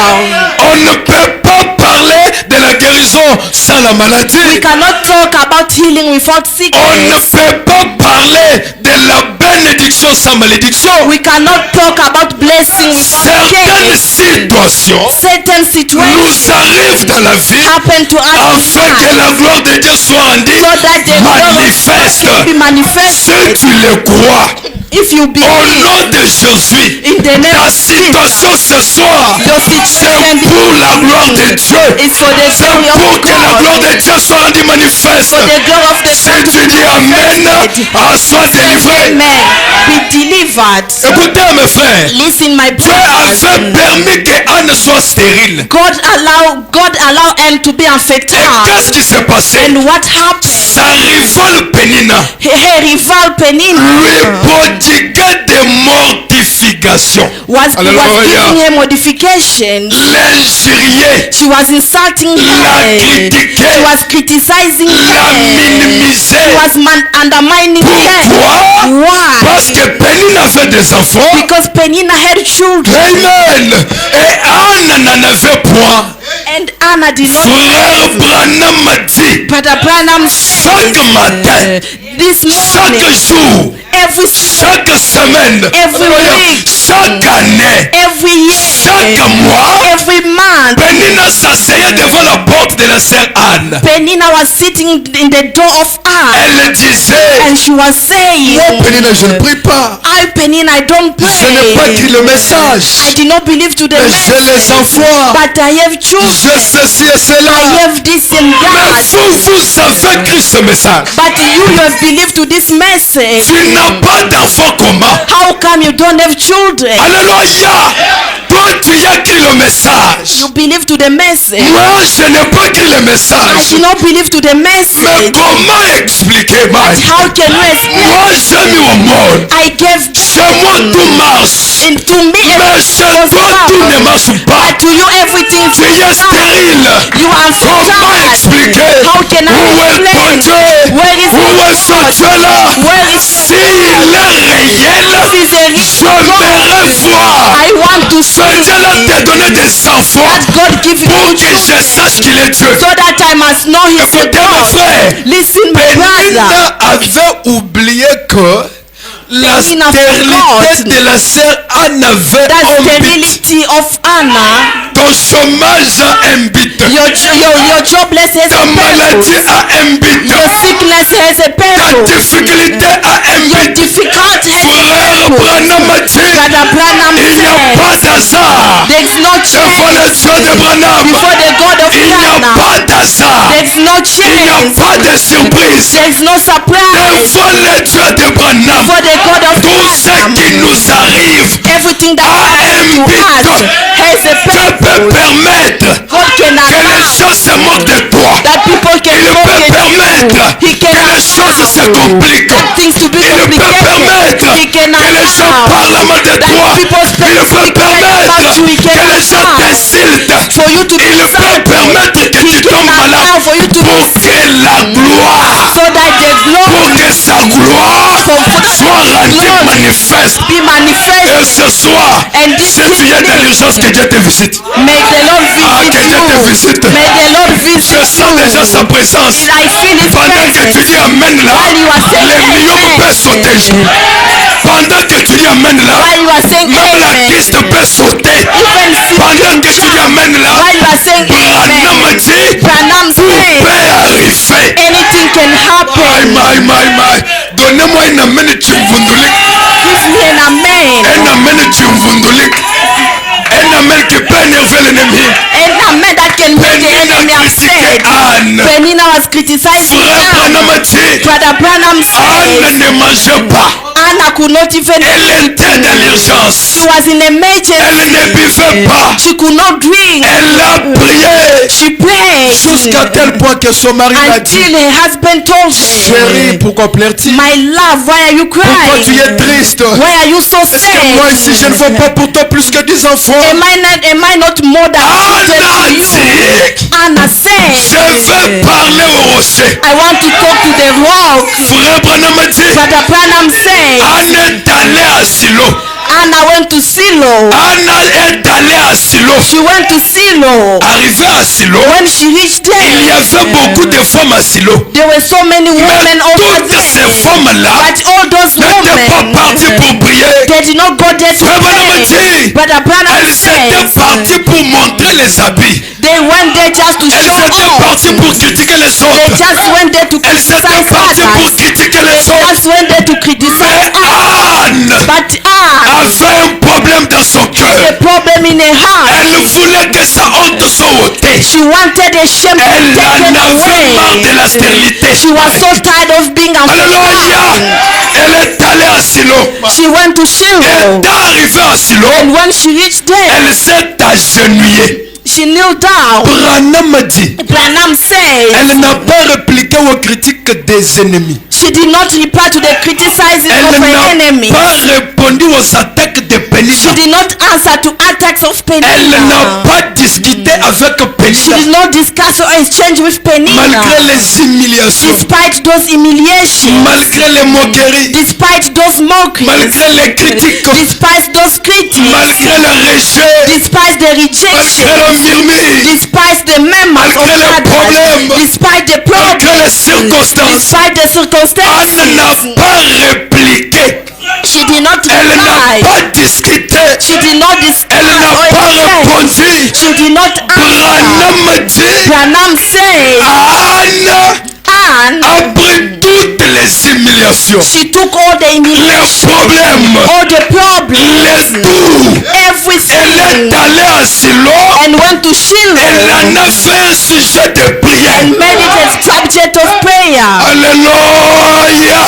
Speaker 1: On ne peut pas parler de la guérison sans la
Speaker 3: We
Speaker 1: maladie.
Speaker 3: cannot talk about healing without
Speaker 1: On
Speaker 3: sickness.
Speaker 1: ne peut pas parler de la bénédiction sans malédiction.
Speaker 3: We cannot talk about blessing without
Speaker 1: Certaines
Speaker 3: curse.
Speaker 1: situations
Speaker 3: Certain
Speaker 1: nous
Speaker 3: situations
Speaker 1: arrivent dans la vie
Speaker 3: happen to us
Speaker 1: afin
Speaker 3: in
Speaker 1: que
Speaker 3: life
Speaker 1: la gloire de Dieu soit rendue
Speaker 3: so that the glory of
Speaker 1: manifeste.
Speaker 3: God be manifested.
Speaker 1: Si tu le crois,
Speaker 3: If you
Speaker 1: au
Speaker 3: believe
Speaker 1: nom de Jésus,
Speaker 3: in the name
Speaker 1: ta
Speaker 3: of
Speaker 1: situation ce soir,
Speaker 3: your situation
Speaker 1: c'est pour la gloire de Dieu.
Speaker 3: is for the
Speaker 1: C'est
Speaker 3: glory
Speaker 1: pour
Speaker 3: of
Speaker 1: que la gloire
Speaker 3: God.
Speaker 1: de Dieu soit rendue manifeste.
Speaker 3: For the glory of the
Speaker 1: Si
Speaker 3: God to
Speaker 1: tu
Speaker 3: be
Speaker 1: dis Amen,
Speaker 3: manifested.
Speaker 1: sois délivré.
Speaker 3: Amen. Be delivered.
Speaker 1: Écoutez mes frères,
Speaker 3: Listen, my
Speaker 1: Dieu avait
Speaker 3: brothers.
Speaker 1: permis que Anne soit stérile.
Speaker 3: God allow Anne to be
Speaker 1: Et
Speaker 3: infertile.
Speaker 1: qu'est-ce qui s'est passé?
Speaker 3: And what happened?
Speaker 1: Sa rivale Pénina
Speaker 3: Her rival Penina
Speaker 1: lui prodiguait des mortifications.
Speaker 3: was
Speaker 1: Hallelujah.
Speaker 3: giving her modification.
Speaker 1: L'injurier,
Speaker 3: She was insulting
Speaker 1: la
Speaker 3: her.
Speaker 1: critiquer,
Speaker 3: She was criticizing
Speaker 1: la
Speaker 3: her.
Speaker 1: minimiser.
Speaker 3: She was undermining her.
Speaker 1: Pourquoi?
Speaker 3: Why?
Speaker 1: Parce que Pénina avait des enfants.
Speaker 3: Because Penina had children.
Speaker 1: Amen. Et Anne n'en avait point.
Speaker 3: And Anna did not
Speaker 1: Frère
Speaker 3: praise.
Speaker 1: Branham m'a dit,
Speaker 3: Brother Branham
Speaker 1: chaque
Speaker 3: said,
Speaker 1: matin,
Speaker 3: this morning,
Speaker 1: chaque jour,
Speaker 3: every
Speaker 1: chaque semaine,
Speaker 3: Every week.
Speaker 1: chaque année,
Speaker 3: every year,
Speaker 1: chaque mois,
Speaker 3: every month,
Speaker 1: Penina s'asseyait devant la porte de la sœur Anne.
Speaker 3: Penina was sitting in the door of Anne,
Speaker 1: Elle disait,
Speaker 3: and she was saying,
Speaker 2: Moi, Pénina, je ne prie pas.
Speaker 3: I, Penina, I don't pray.
Speaker 2: Je n'ai pas écrit le
Speaker 3: I
Speaker 2: message.
Speaker 3: did not believe to the
Speaker 2: Mais j'ai les
Speaker 3: message,
Speaker 2: enfants.
Speaker 3: but I have children.
Speaker 2: J'ai ceci et
Speaker 3: I
Speaker 2: cela.
Speaker 3: have this and
Speaker 1: mais
Speaker 3: that.
Speaker 1: vous avez cru ce message.
Speaker 3: But you have believed to this message.
Speaker 1: Tu n'as pas d'enfant comment?
Speaker 3: How come you don't have children?
Speaker 1: Alléluia. Toi, tu as écrit le message.
Speaker 3: You believe to the message.
Speaker 1: Moi, je n'ai pas écrit le
Speaker 3: I
Speaker 1: message.
Speaker 3: did not believe to the
Speaker 1: Mais
Speaker 3: message.
Speaker 1: comment expliquer,
Speaker 3: But how can you explain?
Speaker 1: moi, j'ai mis au monde.
Speaker 3: I gave
Speaker 1: Chez moi, tout marche.
Speaker 3: and to me
Speaker 1: Mais
Speaker 3: everything
Speaker 1: chez
Speaker 3: was
Speaker 1: toi, tout ne
Speaker 3: wrong.
Speaker 1: marche pas.
Speaker 3: But to you everything
Speaker 1: Tu es
Speaker 3: is
Speaker 1: stérile.
Speaker 3: You are
Speaker 1: Comment expliquer?
Speaker 3: How can I
Speaker 1: Où est ton
Speaker 3: explain?
Speaker 1: Dieu?
Speaker 3: Where is
Speaker 1: Où est ce
Speaker 3: God?
Speaker 1: Dieu-là?
Speaker 3: Where is
Speaker 1: S'il est réel,
Speaker 3: This is a
Speaker 1: je
Speaker 3: real God.
Speaker 1: m'aimerais voir.
Speaker 3: I want to
Speaker 1: Ce
Speaker 3: see
Speaker 1: Dieu-là t'a donné des enfants
Speaker 3: that God give you
Speaker 1: pour que je
Speaker 3: children,
Speaker 1: sache qu'il est Dieu.
Speaker 3: so that I must know He's a
Speaker 1: Écoutez, mon
Speaker 3: God.
Speaker 1: frère.
Speaker 3: Listen, my brother.
Speaker 2: Pénina avait oublié que la
Speaker 3: Pénina
Speaker 2: stérilité
Speaker 3: forgot
Speaker 2: de la sœur Anne avait
Speaker 3: That
Speaker 2: un but.
Speaker 3: sterility of Anna,
Speaker 1: Ton chômage a un but.
Speaker 3: your jobless has
Speaker 1: Ta
Speaker 3: a
Speaker 1: maladie
Speaker 3: purpose.
Speaker 1: a un but.
Speaker 3: Your sickness has a
Speaker 1: Ta
Speaker 3: purpose.
Speaker 1: difficulté a un
Speaker 3: Your
Speaker 1: but.
Speaker 3: difficulty has a
Speaker 1: Frère
Speaker 3: purpose.
Speaker 1: Branham a dit,
Speaker 3: Brother Branham
Speaker 1: il n'y a pas
Speaker 3: said,
Speaker 1: d'hasard.
Speaker 3: there is no
Speaker 1: Devant le
Speaker 3: chance
Speaker 1: Dieu de Branham,
Speaker 3: before the God of
Speaker 1: il n'y a
Speaker 3: Branham.
Speaker 1: pas d'hasard.
Speaker 3: There is no
Speaker 1: Il n'y a
Speaker 3: chance.
Speaker 1: pas de surprise.
Speaker 3: There is no surprise
Speaker 1: Devant le Dieu de Branham,
Speaker 3: before the God of
Speaker 1: tout ce
Speaker 3: Branham.
Speaker 1: qui nous arrive,
Speaker 3: Everything that happens to
Speaker 1: but
Speaker 3: us has a
Speaker 1: Dieu peut
Speaker 3: purpose.
Speaker 1: permettre
Speaker 3: God can
Speaker 1: que les
Speaker 3: allow
Speaker 1: choses se moquent de toi.
Speaker 3: that people can
Speaker 1: Il peut
Speaker 3: forget
Speaker 1: permettre
Speaker 3: you. He can
Speaker 1: que les choses se compliquent.
Speaker 3: allow things to be
Speaker 1: Il peut
Speaker 3: complicated.
Speaker 1: permettre
Speaker 3: He can
Speaker 1: que les gens
Speaker 3: allow
Speaker 1: parlent mal de
Speaker 3: that
Speaker 1: toi.
Speaker 3: people
Speaker 1: Il
Speaker 3: speak
Speaker 1: peut
Speaker 3: bad
Speaker 1: permettre
Speaker 3: about you. He
Speaker 1: que
Speaker 3: can
Speaker 1: les gens
Speaker 3: allow
Speaker 1: t'insultent.
Speaker 3: for you to be
Speaker 1: Il peut
Speaker 3: insulted.
Speaker 1: permettre que
Speaker 3: He
Speaker 1: tu
Speaker 3: can
Speaker 1: tombes
Speaker 3: allow
Speaker 1: malade
Speaker 3: for you to
Speaker 1: pour
Speaker 3: be
Speaker 1: que la gloire,
Speaker 3: so that the
Speaker 1: pour
Speaker 3: glory
Speaker 1: que sa gloire soit rendue manifeste.
Speaker 3: be
Speaker 1: Et
Speaker 3: manifested.
Speaker 1: ce soir,
Speaker 3: And this
Speaker 1: je viens de
Speaker 3: evening,
Speaker 1: l'urgence que Dieu te visite.
Speaker 3: may the Lord
Speaker 1: Ah, que
Speaker 3: visit
Speaker 1: Dieu te
Speaker 3: you.
Speaker 1: visite.
Speaker 3: May the Lord visit
Speaker 1: Je sens déjà
Speaker 3: you.
Speaker 1: sa présence.
Speaker 3: I feel His
Speaker 1: Pendant que tu dis
Speaker 3: presence.
Speaker 1: Amen là,
Speaker 3: While you are saying
Speaker 1: les lions
Speaker 3: amen.
Speaker 1: peuvent sauter. Pendant que tu dis Amen là,
Speaker 3: While you are saying
Speaker 1: même la
Speaker 3: amen.
Speaker 1: piste peut sauter.
Speaker 3: Even
Speaker 1: Pendant que tu dis Amen là,
Speaker 3: while you are saying
Speaker 1: Branham
Speaker 3: amen.
Speaker 1: dit,
Speaker 3: Branham
Speaker 1: tout
Speaker 3: said
Speaker 1: peut arriver.
Speaker 3: anything can happen.
Speaker 1: Donnez-moi un Amen chimvundulik.
Speaker 3: Give me an amen.
Speaker 1: Un Amen chimvundulik. Un Amen qui peut énerver l'ennemi.
Speaker 3: An amen that can make the
Speaker 1: Penina
Speaker 3: enemy
Speaker 1: critiquait
Speaker 3: upset.
Speaker 1: Anne.
Speaker 3: Penina was criticizing
Speaker 1: Frère Branham
Speaker 3: Anna.
Speaker 1: a dit,
Speaker 3: Brother Branham
Speaker 1: Anne
Speaker 3: said
Speaker 1: ne mangeait pas.
Speaker 3: Anna could not even
Speaker 1: Elle
Speaker 3: eat.
Speaker 1: était dans l'urgence.
Speaker 3: She was in
Speaker 1: Elle
Speaker 3: emergency.
Speaker 1: ne buvait pas.
Speaker 3: She could not drink.
Speaker 1: Elle a prié.
Speaker 3: She prayed
Speaker 2: Jusqu'à tel point que son mari l'a dit,
Speaker 3: until her husband told
Speaker 2: chérie,
Speaker 3: her,
Speaker 2: pourquoi pleures-tu?
Speaker 3: my love, why are you
Speaker 2: Pourquoi tu es
Speaker 3: crying?
Speaker 2: triste?
Speaker 3: Why are you so
Speaker 2: Est-ce que moi ici je ne
Speaker 3: sad?
Speaker 2: vaux pas pour toi plus que 10 enfants?
Speaker 3: Am I not more than children
Speaker 1: Anna
Speaker 3: to you?
Speaker 1: dit,
Speaker 3: Anna
Speaker 1: je
Speaker 3: said,
Speaker 1: vais parler au rocher.
Speaker 3: I want to talk to the rock.
Speaker 1: Frère Branham a dit,
Speaker 3: Brother Branham said,
Speaker 1: Anne est allée à Silo.
Speaker 3: Anna went to Silo.
Speaker 1: Anna est allée à Silo.
Speaker 3: She went to Silo.
Speaker 1: Arrivée à Silo,
Speaker 3: When she reached
Speaker 1: il y
Speaker 3: there,
Speaker 1: avait beaucoup de femmes à Silo.
Speaker 3: there were so many women
Speaker 1: Mais
Speaker 3: over
Speaker 1: toutes ces
Speaker 3: there.
Speaker 1: femmes-là
Speaker 3: But all those
Speaker 1: n'étaient pas parties
Speaker 3: women,
Speaker 1: pour prier.
Speaker 3: they did not go there to
Speaker 1: Frère Branham a
Speaker 3: pray.
Speaker 1: dit,
Speaker 3: Brother Branham
Speaker 1: elles étaient
Speaker 3: said,
Speaker 1: parties pour montrer les habits.
Speaker 3: they went there just to
Speaker 1: Elles
Speaker 3: show
Speaker 1: étaient
Speaker 3: off.
Speaker 1: parties pour critiquer les
Speaker 3: They
Speaker 1: autres.
Speaker 3: just went there to
Speaker 1: Elles étaient
Speaker 3: criticize
Speaker 1: parties pour
Speaker 3: others.
Speaker 1: critiquer
Speaker 3: They
Speaker 1: les autres.
Speaker 3: just went there to criticize
Speaker 1: Mais
Speaker 3: others.
Speaker 1: Anne
Speaker 3: But Anne,
Speaker 1: avait un problème dans son
Speaker 3: a
Speaker 1: cœur.
Speaker 3: problem in her heart.
Speaker 1: Elle voulait que sa honte soit ôtée.
Speaker 3: She wanted a shame to
Speaker 1: Elle
Speaker 3: be
Speaker 1: en
Speaker 3: taken
Speaker 1: avait marre de la
Speaker 3: away.
Speaker 1: stérilité.
Speaker 3: She was so tired of being
Speaker 1: Alléluia.
Speaker 3: afraid.
Speaker 1: Elle est allée à Silo.
Speaker 3: She went to Shiloh.
Speaker 1: Et arrivée à Silo,
Speaker 3: And when she reached there,
Speaker 1: elle s'est agenouillée.
Speaker 3: she kneeled down.
Speaker 2: Branham a dit,
Speaker 3: Branham said
Speaker 2: elle n'a pas répliqué aux critiques des ennemis.
Speaker 3: she did not reply to the criticizing
Speaker 2: Elle
Speaker 3: of her
Speaker 2: n'a
Speaker 3: enemies.
Speaker 2: pas répondu aux attaques de
Speaker 3: She
Speaker 2: Pénina.
Speaker 3: did not answer to attacks of
Speaker 2: Elle n'a
Speaker 3: Penina.
Speaker 2: pas discuté avec
Speaker 3: She did
Speaker 2: Pénina.
Speaker 3: not discuss or exchange with Penina.
Speaker 2: Malgré les humiliations,
Speaker 3: Despite those humiliations,
Speaker 2: malgré les moqueries,
Speaker 3: despite those those mockeries,
Speaker 1: malgré les critiques,
Speaker 3: despise those critics,
Speaker 1: malgré le rejet,
Speaker 3: despise the rejection,
Speaker 1: malgré le murmure,
Speaker 3: despise the members of
Speaker 1: malgré les
Speaker 3: others,
Speaker 1: problèmes,
Speaker 3: despite the
Speaker 1: malgré les
Speaker 3: problems,
Speaker 1: circonstances,
Speaker 3: despite the
Speaker 1: Anne
Speaker 3: circumstances.
Speaker 1: n'a pas répliqué,
Speaker 3: She did not
Speaker 1: elle n'a
Speaker 3: reply.
Speaker 1: pas discuté,
Speaker 3: She did not discuss
Speaker 1: elle n'a
Speaker 3: or
Speaker 1: pas
Speaker 3: exchange.
Speaker 1: répondu.
Speaker 3: She did not answer.
Speaker 1: Branham dit,
Speaker 3: Branham said,
Speaker 1: Anne
Speaker 3: and
Speaker 1: a pris toutes les humiliations,
Speaker 3: she took all the
Speaker 1: les
Speaker 3: humiliation,
Speaker 1: problèmes,
Speaker 3: all the problems,
Speaker 1: les tout. Elle
Speaker 3: everything,
Speaker 1: est allée à Silo,
Speaker 3: and went to
Speaker 1: elle
Speaker 3: Shiloh
Speaker 1: en a fait un sujet de prière.
Speaker 3: and made it a subject of prayer.
Speaker 1: Alléluia.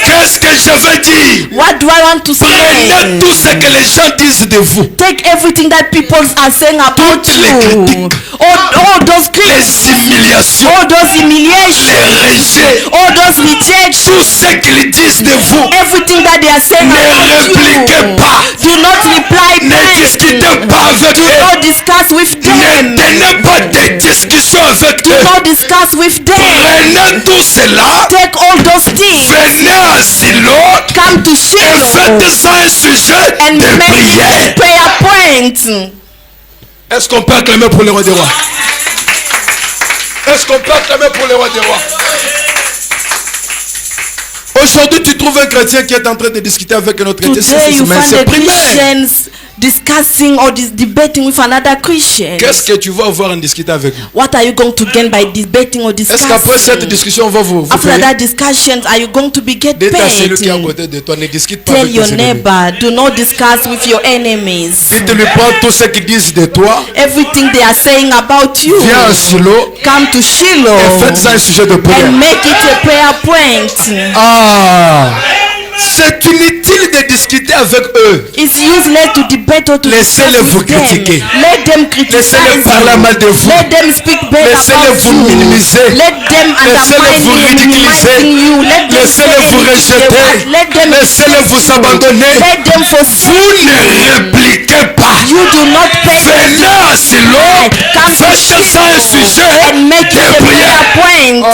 Speaker 1: Qu'est-ce que je veux dire?
Speaker 3: What do I want to
Speaker 1: Prenez
Speaker 3: say?
Speaker 1: tout ce que les gens disent de vous.
Speaker 3: Take everything that people are saying about
Speaker 1: Toutes les
Speaker 3: you,
Speaker 1: critiques.
Speaker 3: all those
Speaker 1: Les
Speaker 3: critics,
Speaker 1: humiliations,
Speaker 3: all those
Speaker 1: les
Speaker 3: humiliations,
Speaker 1: rejets,
Speaker 3: all those rejections,
Speaker 1: tout ce qu'ils disent de vous.
Speaker 3: everything that they are saying
Speaker 1: Ne
Speaker 3: about
Speaker 1: répliquez
Speaker 3: you.
Speaker 1: pas.
Speaker 3: Do not reply
Speaker 1: Ne
Speaker 3: back.
Speaker 1: discutez pas avec
Speaker 3: Do
Speaker 1: eux.
Speaker 3: not discuss with
Speaker 1: Ne
Speaker 3: them.
Speaker 1: tenez pas de discussions avec
Speaker 3: Do
Speaker 1: eux.
Speaker 3: not discuss with them.
Speaker 1: Prenez tout cela,
Speaker 3: Take all those things.
Speaker 1: venez à Silo
Speaker 3: Come to
Speaker 1: et
Speaker 3: Shiloh
Speaker 1: faites ça un sujet
Speaker 3: and
Speaker 1: de
Speaker 3: make it a
Speaker 1: prière.
Speaker 3: prayer point.
Speaker 1: Est-ce qu'on peut acclamer pour le roi des rois? Est-ce qu'on peut acclamer pour le roi des rois? Aujourd'hui, tu trouves un chrétien qui est en train de discuter avec un autre chrétien.
Speaker 3: Today you
Speaker 1: Mais
Speaker 3: find
Speaker 1: c'est
Speaker 3: the
Speaker 1: primaire.
Speaker 3: Christians discussing or debating with another Christian.
Speaker 1: Qu'est-ce que tu vas avoir en discuter avec lui?
Speaker 3: What are you going to gain by debating or
Speaker 1: Est-ce qu'après cette
Speaker 3: discussing?
Speaker 1: discussion, on va vous
Speaker 3: After
Speaker 1: payer?
Speaker 3: that discussion, are you going to be get
Speaker 1: Dites à celui qui est à
Speaker 3: paid?
Speaker 1: côté de toi, ne discute pas
Speaker 3: Tell
Speaker 1: avec
Speaker 3: your
Speaker 1: tes ennemis.
Speaker 3: neighbor, do not discuss with your enemies.
Speaker 1: Dites-lui, prends tout ce qu'ils disent de toi,
Speaker 3: Everything they are saying about you,
Speaker 1: viens à Silo
Speaker 3: come to
Speaker 1: et
Speaker 3: Shiloh
Speaker 1: faites ça un sujet de prière.
Speaker 3: and make it a prayer point.
Speaker 1: Ah, c'est inutile de discuter avec eux.
Speaker 3: It's useless to debate or to
Speaker 1: Laissez-les
Speaker 3: discuss
Speaker 1: vous
Speaker 3: with them.
Speaker 1: critiquer.
Speaker 3: Let them criticize
Speaker 1: Laissez-les parler mal de vous.
Speaker 3: Let them speak bad
Speaker 1: Laissez-les
Speaker 3: about
Speaker 1: vous
Speaker 3: you.
Speaker 1: minimiser.
Speaker 3: Let them
Speaker 1: Laissez-les
Speaker 3: undermine
Speaker 1: vous
Speaker 3: you,
Speaker 1: ridiculiser.
Speaker 3: minimizing you. Let them
Speaker 1: Laissez-les
Speaker 3: say
Speaker 1: vous
Speaker 3: anything they
Speaker 1: rejeter.
Speaker 3: want. Let them
Speaker 1: Laissez-les
Speaker 3: reject
Speaker 1: vous
Speaker 3: you.
Speaker 1: abandonner.
Speaker 3: Let them forsake
Speaker 1: Vous
Speaker 3: you.
Speaker 1: ne répliquez pas.
Speaker 3: You do not pay
Speaker 1: Venez à Silo,
Speaker 3: Come to
Speaker 1: faites ça un sujet
Speaker 3: and make it
Speaker 1: de
Speaker 3: a
Speaker 1: prière.
Speaker 3: prayer point.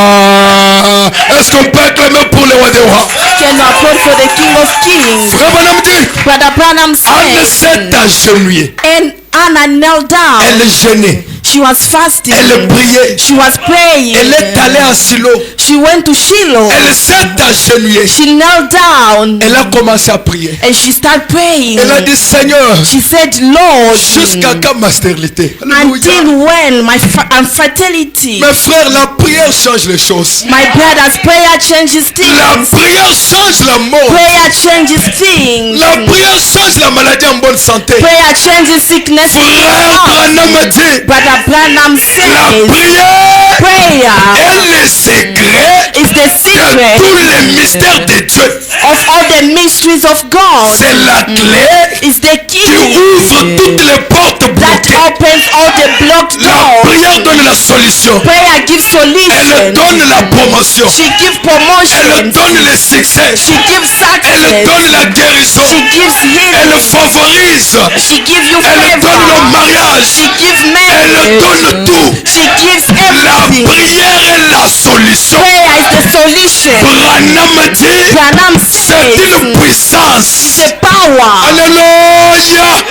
Speaker 1: Ah, est-ce qu'on peut acclamer pour le roi des rois?
Speaker 3: Can you applaud for the King of Kings?
Speaker 1: Frère Branham dit,
Speaker 3: Brother Branham
Speaker 1: Anne
Speaker 3: said,
Speaker 1: s'est agenouillée.
Speaker 3: and Anna knelt down.
Speaker 1: Elle jeûnait.
Speaker 3: She was fasting.
Speaker 1: Elle priait.
Speaker 3: She was praying.
Speaker 1: Elle est allée à Silo.
Speaker 3: She went to Shiloh.
Speaker 1: Elle s'est agenouillée.
Speaker 3: She knelt down
Speaker 1: Elle a commencé à prier.
Speaker 3: and she started praying.
Speaker 1: Elle a dit, Seigneur,
Speaker 3: She said, Lord,
Speaker 1: jusqu'à quand ma stérilité? Alléluia.
Speaker 3: until when my infertility?
Speaker 1: Mes frères, la prière change les choses.
Speaker 3: My brothers, prayer changes
Speaker 1: La
Speaker 3: things.
Speaker 1: prière change la mort.
Speaker 3: Prayer changes things.
Speaker 1: La prière change la maladie en bonne santé.
Speaker 3: Prayer changes sickness.
Speaker 1: Frère Branham a dit,
Speaker 3: Brother Branham
Speaker 1: la
Speaker 3: says,
Speaker 1: prière
Speaker 3: prayer
Speaker 1: est le secret
Speaker 3: is the
Speaker 1: de
Speaker 3: secret
Speaker 1: tous les mystères de Dieu.
Speaker 3: of all the mysteries of God.
Speaker 1: C'est la clé
Speaker 3: Is the
Speaker 1: qui
Speaker 3: key
Speaker 1: ouvre toutes les portes
Speaker 3: that
Speaker 1: bloquées.
Speaker 3: opens all the blocked
Speaker 1: La
Speaker 3: doors.
Speaker 1: prière donne la solution.
Speaker 3: Prayer gives
Speaker 1: Elle
Speaker 3: solution.
Speaker 1: donne la promotion.
Speaker 3: She gives
Speaker 1: Elle
Speaker 3: promotion.
Speaker 1: donne le succès.
Speaker 3: She gives
Speaker 1: Elle
Speaker 3: success.
Speaker 1: donne la guérison.
Speaker 3: She gives
Speaker 1: Elle
Speaker 3: healing.
Speaker 1: favorise.
Speaker 3: She gives you
Speaker 1: Elle donne le
Speaker 3: favor.
Speaker 1: mariage.
Speaker 3: She gives
Speaker 1: Elle
Speaker 3: marriage.
Speaker 1: donne tout.
Speaker 3: She gives
Speaker 1: La
Speaker 3: everything.
Speaker 1: prière est la solution.
Speaker 3: Prayer is the solution.
Speaker 1: Branham dit,
Speaker 3: Branham
Speaker 1: c'est
Speaker 3: says
Speaker 1: une puissance.
Speaker 3: the power.
Speaker 1: Alléluia.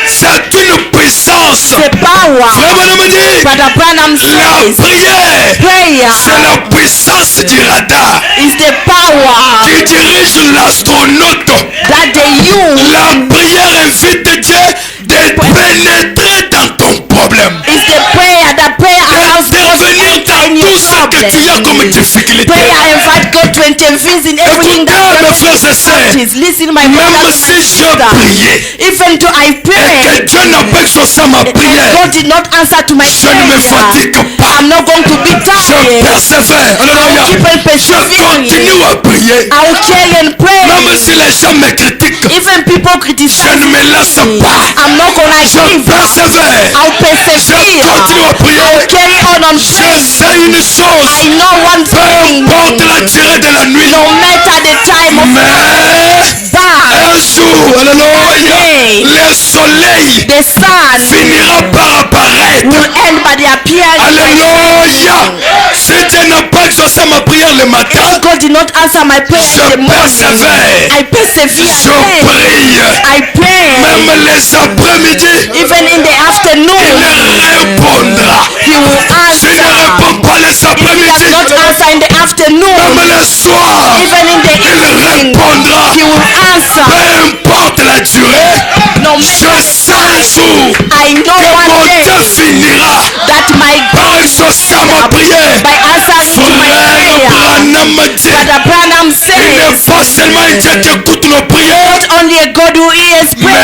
Speaker 1: C'est une puissance.
Speaker 3: The power.
Speaker 1: Frère Branham dit,
Speaker 3: Brother Branham
Speaker 1: la
Speaker 3: says
Speaker 1: prière,
Speaker 3: prayer
Speaker 1: c'est la puissance du radar
Speaker 3: is the power
Speaker 1: qui dirige l'astronaute.
Speaker 3: that they use.
Speaker 1: La prière invite Dieu de pénétrer dans ton problème.
Speaker 3: Is the prayer that prayer allows God to
Speaker 1: D'intervenir
Speaker 3: enter
Speaker 1: dans
Speaker 3: in your
Speaker 1: tout ce que tu as comme
Speaker 3: problem.
Speaker 1: difficulté.
Speaker 3: Prayer invite God to intervene in everything
Speaker 1: Écoutez, mes
Speaker 3: that
Speaker 1: frères et sœurs,
Speaker 3: is. Listen, my
Speaker 1: même
Speaker 3: brothers,
Speaker 1: si
Speaker 3: my
Speaker 1: je
Speaker 3: sisters.
Speaker 1: priais
Speaker 3: Even though I
Speaker 1: et que
Speaker 3: pray,
Speaker 1: Dieu n'a pas exaucé ma
Speaker 3: and
Speaker 1: prière,
Speaker 3: God did not answer to my
Speaker 1: je ne me
Speaker 3: prayer,
Speaker 1: fatigue pas.
Speaker 3: I'm not going to be
Speaker 1: Je
Speaker 3: tired.
Speaker 1: persévère. Alléluia.
Speaker 3: Keep on
Speaker 1: Je
Speaker 3: persevering.
Speaker 1: continue à prier.
Speaker 3: I will carry and pray.
Speaker 1: Même si les gens me critiquent,
Speaker 3: Even people
Speaker 1: je
Speaker 3: criticize
Speaker 1: ne me laisse
Speaker 3: me,
Speaker 1: pas.
Speaker 3: I'm not gonna
Speaker 1: Je
Speaker 3: give up.
Speaker 1: persévère.
Speaker 3: I'll
Speaker 1: Je
Speaker 3: persevere.
Speaker 1: continue à prier.
Speaker 3: I'll carry on
Speaker 1: Je
Speaker 3: praying.
Speaker 1: sais une
Speaker 3: I
Speaker 1: chose.
Speaker 3: know one
Speaker 1: Peu
Speaker 3: thing.
Speaker 1: importe la durée de la nuit.
Speaker 3: No matter the time of
Speaker 1: Mais
Speaker 3: but
Speaker 1: un jour, alléluia,
Speaker 3: day,
Speaker 1: le soleil
Speaker 3: the sun
Speaker 1: finira par apparaître.
Speaker 3: will end by the appearance.
Speaker 1: Alléluia. Si Dieu n'a pas exaucé ma prière le matin,
Speaker 3: if God did not answer my prayer in the
Speaker 1: je
Speaker 3: morning,
Speaker 1: persévère.
Speaker 3: I persevere.
Speaker 1: Je prie.
Speaker 3: I pray.
Speaker 1: Même les après-midi,
Speaker 3: Even in the afternoon,
Speaker 1: il répondra.
Speaker 3: He will
Speaker 1: Je ne
Speaker 3: answer.
Speaker 1: réponds pas les
Speaker 3: If He does
Speaker 1: après-midi,
Speaker 3: not answer in the afternoon,
Speaker 1: même le soir,
Speaker 3: even in the
Speaker 1: il
Speaker 3: evening,
Speaker 1: répondra.
Speaker 3: He will
Speaker 1: Peu
Speaker 3: answer.
Speaker 1: importe la durée,
Speaker 3: No
Speaker 1: je
Speaker 3: matter
Speaker 1: sais un jour
Speaker 3: I know
Speaker 1: que
Speaker 3: one
Speaker 1: mon
Speaker 3: day
Speaker 1: Dieu finira
Speaker 3: that my
Speaker 1: par
Speaker 3: God
Speaker 1: exaucer ma prière.
Speaker 3: by answering to my
Speaker 1: Frère
Speaker 3: prayer.
Speaker 1: Branham me dit,
Speaker 3: Brother Branham
Speaker 1: il n'est
Speaker 3: says,
Speaker 1: pas seulement un Dieu qui écoute nos prières,
Speaker 3: not only a God who hears prayer,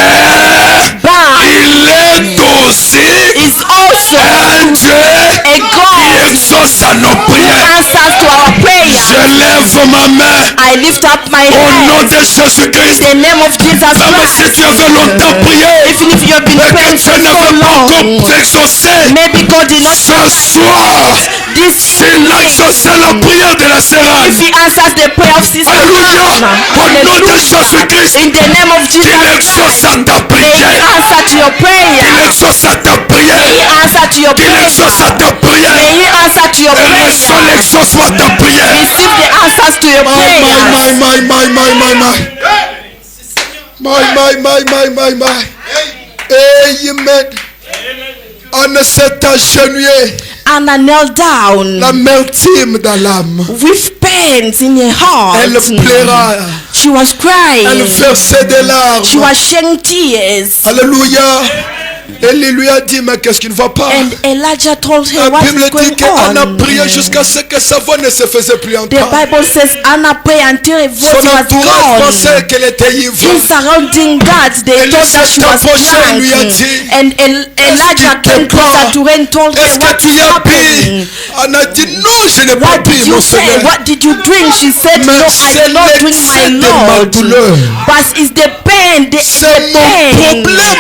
Speaker 1: mais
Speaker 3: but
Speaker 1: il est aussi
Speaker 3: is also
Speaker 1: un Dieu
Speaker 3: a
Speaker 1: qui
Speaker 3: God
Speaker 1: exauce à nos
Speaker 3: who
Speaker 1: prières.
Speaker 3: answers to our prayer.
Speaker 1: Je lève ma main
Speaker 3: I lift up my
Speaker 1: au nom
Speaker 3: hands
Speaker 1: de Jésus-Christ.
Speaker 3: in the name of Jesus
Speaker 1: Même si
Speaker 3: Christ.
Speaker 1: tu avais longtemps prié
Speaker 3: Even if you have been
Speaker 1: et que
Speaker 3: praying
Speaker 1: Dieu
Speaker 3: for
Speaker 1: ne
Speaker 3: so
Speaker 1: veut pas
Speaker 3: long,
Speaker 1: encore t'exaucer,
Speaker 3: maybe God did not
Speaker 1: ce
Speaker 3: answer
Speaker 1: soir,
Speaker 3: this
Speaker 1: s'il a exaucé la prière de la sœur
Speaker 3: if He answers the prayer of Sister
Speaker 1: Alléluia,
Speaker 3: Anna.
Speaker 1: au nom de
Speaker 3: Hallelujah.
Speaker 1: Jésus-Christ,
Speaker 3: In the name of
Speaker 1: qu'il
Speaker 3: Jesus
Speaker 1: exauce
Speaker 3: Christ,
Speaker 1: à ta
Speaker 3: may He
Speaker 1: prière,
Speaker 3: answer to your
Speaker 1: qu'il
Speaker 3: prayer.
Speaker 1: exauce à ta
Speaker 3: May He
Speaker 1: prière,
Speaker 3: answer to your
Speaker 1: qu'il
Speaker 3: prayer.
Speaker 1: exauce à ta
Speaker 3: May
Speaker 1: prière,
Speaker 3: He answer to your
Speaker 1: et
Speaker 3: prayer.
Speaker 1: reçois l'exaucement à ta prière.
Speaker 3: Receive the answers to your
Speaker 2: My,
Speaker 3: prayers.
Speaker 2: Amen. On s'est agenouillé,
Speaker 3: Anna knelt down
Speaker 2: l'amertume dans l'âme.
Speaker 3: with pains in her heart.
Speaker 2: Elle pleura,
Speaker 3: She was
Speaker 2: elle
Speaker 3: crying.
Speaker 2: versait des
Speaker 3: She
Speaker 2: larmes.
Speaker 3: was shedding tears.
Speaker 2: Alléluia. Élie lui a dit, mais qu'est-ce qui ne va pas?
Speaker 3: And Elijah told her
Speaker 2: La
Speaker 3: what
Speaker 2: Bible
Speaker 3: is
Speaker 2: dit
Speaker 3: going
Speaker 2: qu'Anna
Speaker 3: on.
Speaker 2: priait jusqu'à ce que sa voix ne se faisait plus
Speaker 3: The
Speaker 2: entendre.
Speaker 3: Bible says Anna prayed until her voice
Speaker 2: Son
Speaker 3: was
Speaker 2: entourage
Speaker 3: gone.
Speaker 2: pensait qu'elle était
Speaker 3: In
Speaker 2: ivre.
Speaker 3: surrounding that, they
Speaker 2: Élie
Speaker 3: thought that she
Speaker 2: s'est
Speaker 3: was
Speaker 2: approché et
Speaker 3: drunk.
Speaker 2: lui a dit,
Speaker 3: And Elijah
Speaker 2: te
Speaker 3: came closer
Speaker 2: prend?
Speaker 3: to her and told her
Speaker 2: Est-ce que
Speaker 3: what
Speaker 2: tu
Speaker 3: is
Speaker 2: as
Speaker 3: happening.
Speaker 2: bu? Anna dit, non, je n'ai pas
Speaker 3: What
Speaker 2: bu,
Speaker 3: did
Speaker 2: mon
Speaker 3: you say?
Speaker 2: Seigneur.
Speaker 3: What did you drink? She said,
Speaker 2: Mais
Speaker 3: no, I
Speaker 2: c'est
Speaker 3: did not drink
Speaker 2: l'excès
Speaker 3: my
Speaker 2: de ma
Speaker 3: Lord.
Speaker 2: douleur.
Speaker 3: But it's the pain,
Speaker 2: C'est mon problème.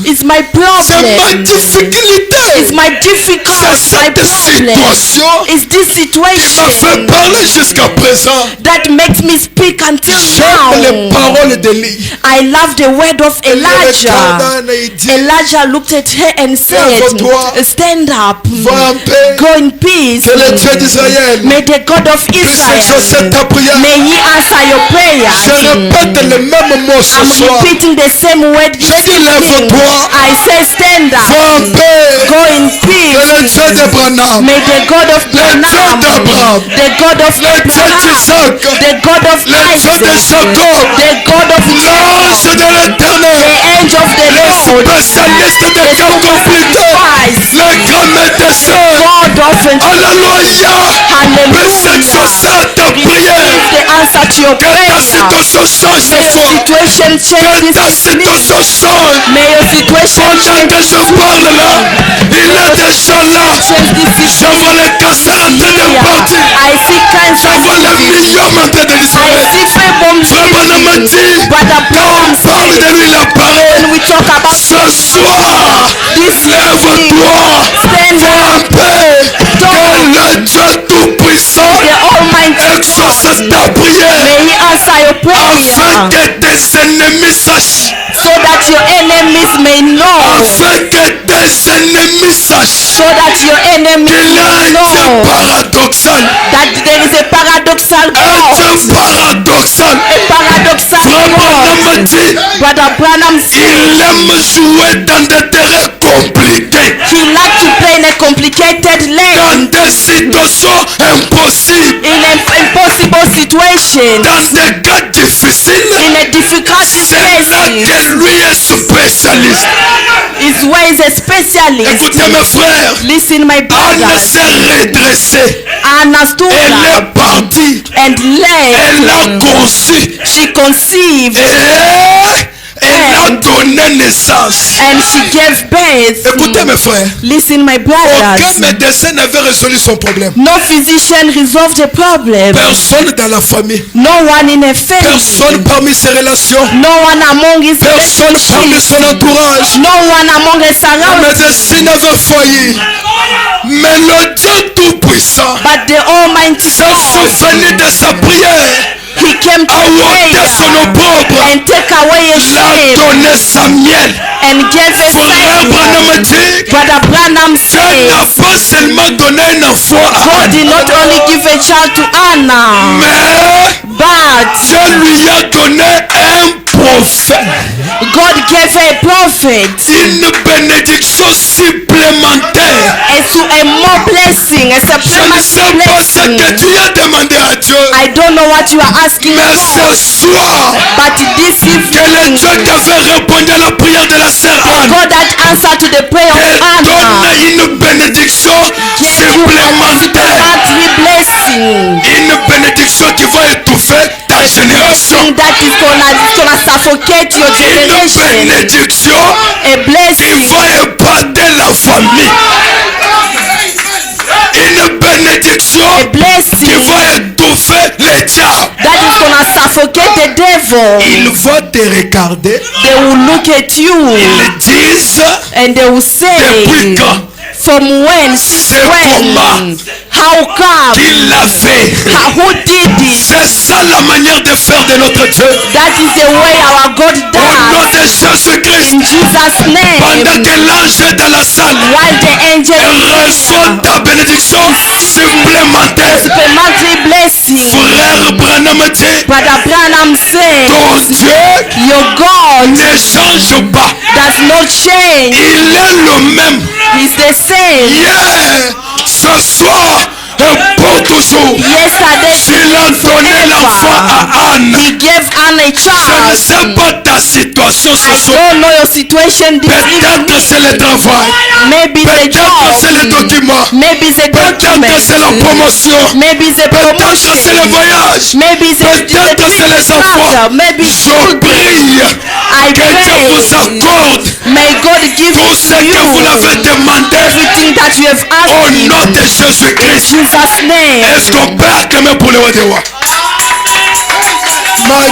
Speaker 3: It's my
Speaker 2: C'est ma
Speaker 3: problem.
Speaker 2: difficulté.
Speaker 3: It's my difficult,
Speaker 2: C'est
Speaker 3: my
Speaker 2: cette
Speaker 3: problem.
Speaker 2: situation
Speaker 3: It's this
Speaker 2: qui m'a fait
Speaker 3: situation
Speaker 2: parler jusqu'à présent.
Speaker 3: that makes me speak until
Speaker 2: J'aime les
Speaker 3: now.
Speaker 2: paroles d'Élie.
Speaker 3: I love the word of
Speaker 2: Il regarde
Speaker 3: Elijah.
Speaker 2: Anna et il dit,
Speaker 3: Elijah looked at her and said,
Speaker 2: Lève-toi.
Speaker 3: stand up,
Speaker 2: va en paix.
Speaker 3: go in peace.
Speaker 2: C'est le Dieu d'Israël.
Speaker 3: May the God of
Speaker 2: Puisse
Speaker 3: Israel,
Speaker 2: exaucer ta prière.
Speaker 3: may He answer your
Speaker 2: Je
Speaker 3: prayers.
Speaker 2: répète le même mot ce
Speaker 3: I'm
Speaker 2: soir.
Speaker 3: repeating the same word this
Speaker 2: Je dis,
Speaker 3: evening.
Speaker 2: lève-toi.
Speaker 3: I say stand
Speaker 2: Va
Speaker 3: up,
Speaker 2: en paix.
Speaker 3: go in
Speaker 2: C'est le
Speaker 3: peace.
Speaker 2: Dieu d'Abraham.
Speaker 3: May the God of Abraham,
Speaker 2: d'Abraham,
Speaker 3: the God of
Speaker 2: le Dieu
Speaker 3: Abraham,
Speaker 2: d'Isaac,
Speaker 3: the God of
Speaker 2: le Dieu
Speaker 3: Isaac,
Speaker 2: de Jacob,
Speaker 3: the God of
Speaker 2: l'ange
Speaker 3: Jacob,
Speaker 2: de
Speaker 3: the
Speaker 2: l'éternel,
Speaker 3: angel of the
Speaker 2: le
Speaker 3: Lord,
Speaker 2: spécialiste des
Speaker 3: the
Speaker 2: cas compliqués,
Speaker 3: Christ,
Speaker 2: le grand médecin.
Speaker 3: God of
Speaker 2: Alléluia. Puisse exaucer
Speaker 3: Hallelujah.
Speaker 2: ta prière.
Speaker 3: Receive the answer to your
Speaker 2: Que ta
Speaker 3: prayer.
Speaker 2: situation change
Speaker 3: May
Speaker 2: cette
Speaker 3: your
Speaker 2: fois.
Speaker 3: situation change
Speaker 2: Que ta
Speaker 3: this evening.
Speaker 2: situation change.
Speaker 3: May your situation
Speaker 2: Pendant
Speaker 3: change
Speaker 2: que je parle là, il est déjà là. Je vois le cancer en train de
Speaker 3: here.
Speaker 2: partir.
Speaker 3: I see
Speaker 2: Je
Speaker 3: cancer
Speaker 2: vois le
Speaker 3: disease.
Speaker 2: myome en train de
Speaker 3: I
Speaker 2: disparaître.
Speaker 3: see fibroids.
Speaker 2: Frère Branham me dit,
Speaker 3: Brother
Speaker 2: quand on
Speaker 3: Branham
Speaker 2: parle
Speaker 3: said,
Speaker 2: de lui, il apparaît.
Speaker 3: when we talk about
Speaker 2: Ce soir,
Speaker 3: this evening,
Speaker 2: lève-toi.
Speaker 3: stand
Speaker 2: Va en
Speaker 3: up.
Speaker 2: paix. Que le Dieu Tout-Puissant
Speaker 3: The Almighty
Speaker 2: exauce
Speaker 3: God,
Speaker 2: ta prière.
Speaker 3: may He answer your
Speaker 2: Afin
Speaker 3: prayer
Speaker 2: que tes ennemis sachent.
Speaker 3: so that your enemies may know.
Speaker 2: Afin que tes ennemis sachent.
Speaker 3: So that your enemies
Speaker 2: Il y a
Speaker 3: may
Speaker 2: un Dieu
Speaker 3: know
Speaker 2: paradoxal.
Speaker 3: that there is a paradoxal
Speaker 2: Un
Speaker 3: God.
Speaker 2: Dieu paradoxal.
Speaker 3: A paradoxal
Speaker 2: Frère Branham me
Speaker 3: God.
Speaker 2: dit,
Speaker 3: Brother Branham said
Speaker 2: il aime jouer dans des terrains compliqués.
Speaker 3: he liked to play in a complicated
Speaker 2: Dans
Speaker 3: land,
Speaker 2: des situations impossibles.
Speaker 3: in an impossible situation,
Speaker 2: Dans des cas difficiles.
Speaker 3: in a difficult
Speaker 2: C'est là
Speaker 3: situation.
Speaker 2: que lui est spécialiste.
Speaker 3: His way is a specialist.
Speaker 2: Écoutez mes frères.
Speaker 3: Listen, my
Speaker 2: Anne
Speaker 3: brothers.
Speaker 2: s'est redressée.
Speaker 3: Anna stood
Speaker 2: Elle
Speaker 3: up
Speaker 2: est partie.
Speaker 3: and
Speaker 2: Elle a
Speaker 3: left.
Speaker 2: conçu.
Speaker 3: She conceived
Speaker 2: Et elle a donné naissance.
Speaker 3: and she gave birth.
Speaker 2: Écoutez mes frères.
Speaker 3: Listen, my
Speaker 2: Aucun
Speaker 3: brothers.
Speaker 2: médecin n'avait résolu son problème.
Speaker 3: No physician resolved the problem.
Speaker 2: Personne dans la famille.
Speaker 3: No one in a family.
Speaker 2: Personne parmi ses relations.
Speaker 3: No one among his
Speaker 2: Personne parmi
Speaker 3: relatives.
Speaker 2: son entourage.
Speaker 3: No one among his
Speaker 2: La
Speaker 3: surroundings.
Speaker 2: médecine avait failli. Mais le Dieu Tout-Puissant
Speaker 3: But the Almighty
Speaker 2: s'est
Speaker 3: God
Speaker 2: souvenu de sa prière.
Speaker 3: He came to
Speaker 1: a ôté son
Speaker 3: prayer
Speaker 1: opprobre,
Speaker 3: and take away your
Speaker 1: l'a
Speaker 3: shame
Speaker 1: donné Samuel.
Speaker 3: and gave a
Speaker 1: Frère Branham
Speaker 3: Samuel.
Speaker 1: dit,
Speaker 3: Brother Branham
Speaker 1: Dieu n'a
Speaker 3: says
Speaker 1: pas seulement donné un enfant à
Speaker 3: God did
Speaker 1: Anne,
Speaker 3: not only give a child to Anna,
Speaker 1: mais
Speaker 3: but
Speaker 1: Dieu lui a donné un prophète,
Speaker 3: God gave her a prophet
Speaker 1: une bénédiction supplémentaire.
Speaker 3: and to a more blessing, a
Speaker 1: Je ne sais
Speaker 3: supplementary
Speaker 1: pas ce que
Speaker 3: blessing.
Speaker 1: tu as demandé à Dieu,
Speaker 3: I don't know what you are asking
Speaker 1: mais
Speaker 3: for,
Speaker 1: ce soir,
Speaker 3: but this
Speaker 1: que le
Speaker 3: evening,
Speaker 1: Dieu qui avait répondu à la prière de la sœur Anne
Speaker 3: God that answered to the prayer
Speaker 1: te
Speaker 3: of Anna
Speaker 1: donne une bénédiction
Speaker 3: gave you a
Speaker 1: supplémentaire.
Speaker 3: supplementary blessing.
Speaker 1: Une bénédiction qui va étouffer ta génération.
Speaker 3: Blessing that is gonna suffocate your
Speaker 1: Une
Speaker 3: generation.
Speaker 1: bénédiction
Speaker 3: A
Speaker 1: qui
Speaker 3: blessing
Speaker 1: va épater la famille. Une bénédiction
Speaker 3: a
Speaker 1: qui
Speaker 3: blessing
Speaker 1: va étouffer les diables.
Speaker 3: that is gonna suffocate the devil.
Speaker 1: Ils vont te regarder.
Speaker 3: They will look at you
Speaker 1: Ils disent,
Speaker 3: and they will
Speaker 1: depuis
Speaker 3: say,
Speaker 1: quand
Speaker 3: from when, since
Speaker 1: C'est
Speaker 3: when,
Speaker 1: comment
Speaker 3: how come,
Speaker 1: il l'a fait.
Speaker 3: who did it?
Speaker 1: C'est ça la manière de faire de notre Dieu.
Speaker 3: That is the way our God
Speaker 1: Au nom
Speaker 3: does.
Speaker 1: de Jésus-Christ.
Speaker 3: In Jesus'
Speaker 1: Pendant
Speaker 3: name,
Speaker 1: que l'ange est dans la salle,
Speaker 3: while the angel is
Speaker 1: reçoit
Speaker 3: here,
Speaker 1: ta bénédiction supplémentaire.
Speaker 3: supplementary blessing.
Speaker 1: Frère Branham dit,
Speaker 3: Brother Branham says,
Speaker 1: ton Dieu
Speaker 3: your God
Speaker 1: ne change pas.
Speaker 3: does not change.
Speaker 1: Il est le même.
Speaker 3: He's the same.
Speaker 1: Hier, ce soir et pour toujours.
Speaker 3: Yesterday,
Speaker 1: Il a donné l'enfant à Anne.
Speaker 3: He gave Anna a
Speaker 1: Je ne
Speaker 3: child.
Speaker 1: sais pas ta situation ce
Speaker 3: I
Speaker 1: soir.
Speaker 3: don't know your situation this
Speaker 1: Peut-être c'est le
Speaker 3: evening.
Speaker 1: travail.
Speaker 3: Maybe the
Speaker 1: Peut-être c'est le
Speaker 3: job.
Speaker 1: document.
Speaker 3: Maybe the
Speaker 1: Peut-être c'est la
Speaker 3: document.
Speaker 1: promotion.
Speaker 3: Maybe the
Speaker 1: Peut-être c'est le
Speaker 3: promotion.
Speaker 1: voyage.
Speaker 3: Maybe the
Speaker 1: Peut-être c'est les enfants.
Speaker 3: Maybe
Speaker 1: Je
Speaker 3: children.
Speaker 1: prie
Speaker 3: I
Speaker 1: que Dieu vous
Speaker 3: pray.
Speaker 1: accorde
Speaker 3: May God give
Speaker 1: tout
Speaker 3: it
Speaker 1: ce
Speaker 3: to
Speaker 1: que vous
Speaker 3: you.
Speaker 1: l'avez demandé
Speaker 3: Everything that you have
Speaker 1: au
Speaker 3: asked
Speaker 1: nom
Speaker 3: Him.
Speaker 1: de
Speaker 3: In
Speaker 1: Jésus-Christ.
Speaker 3: Jesus' name.
Speaker 1: Est-ce qu'on peut acclamer pour le roi des rois? My.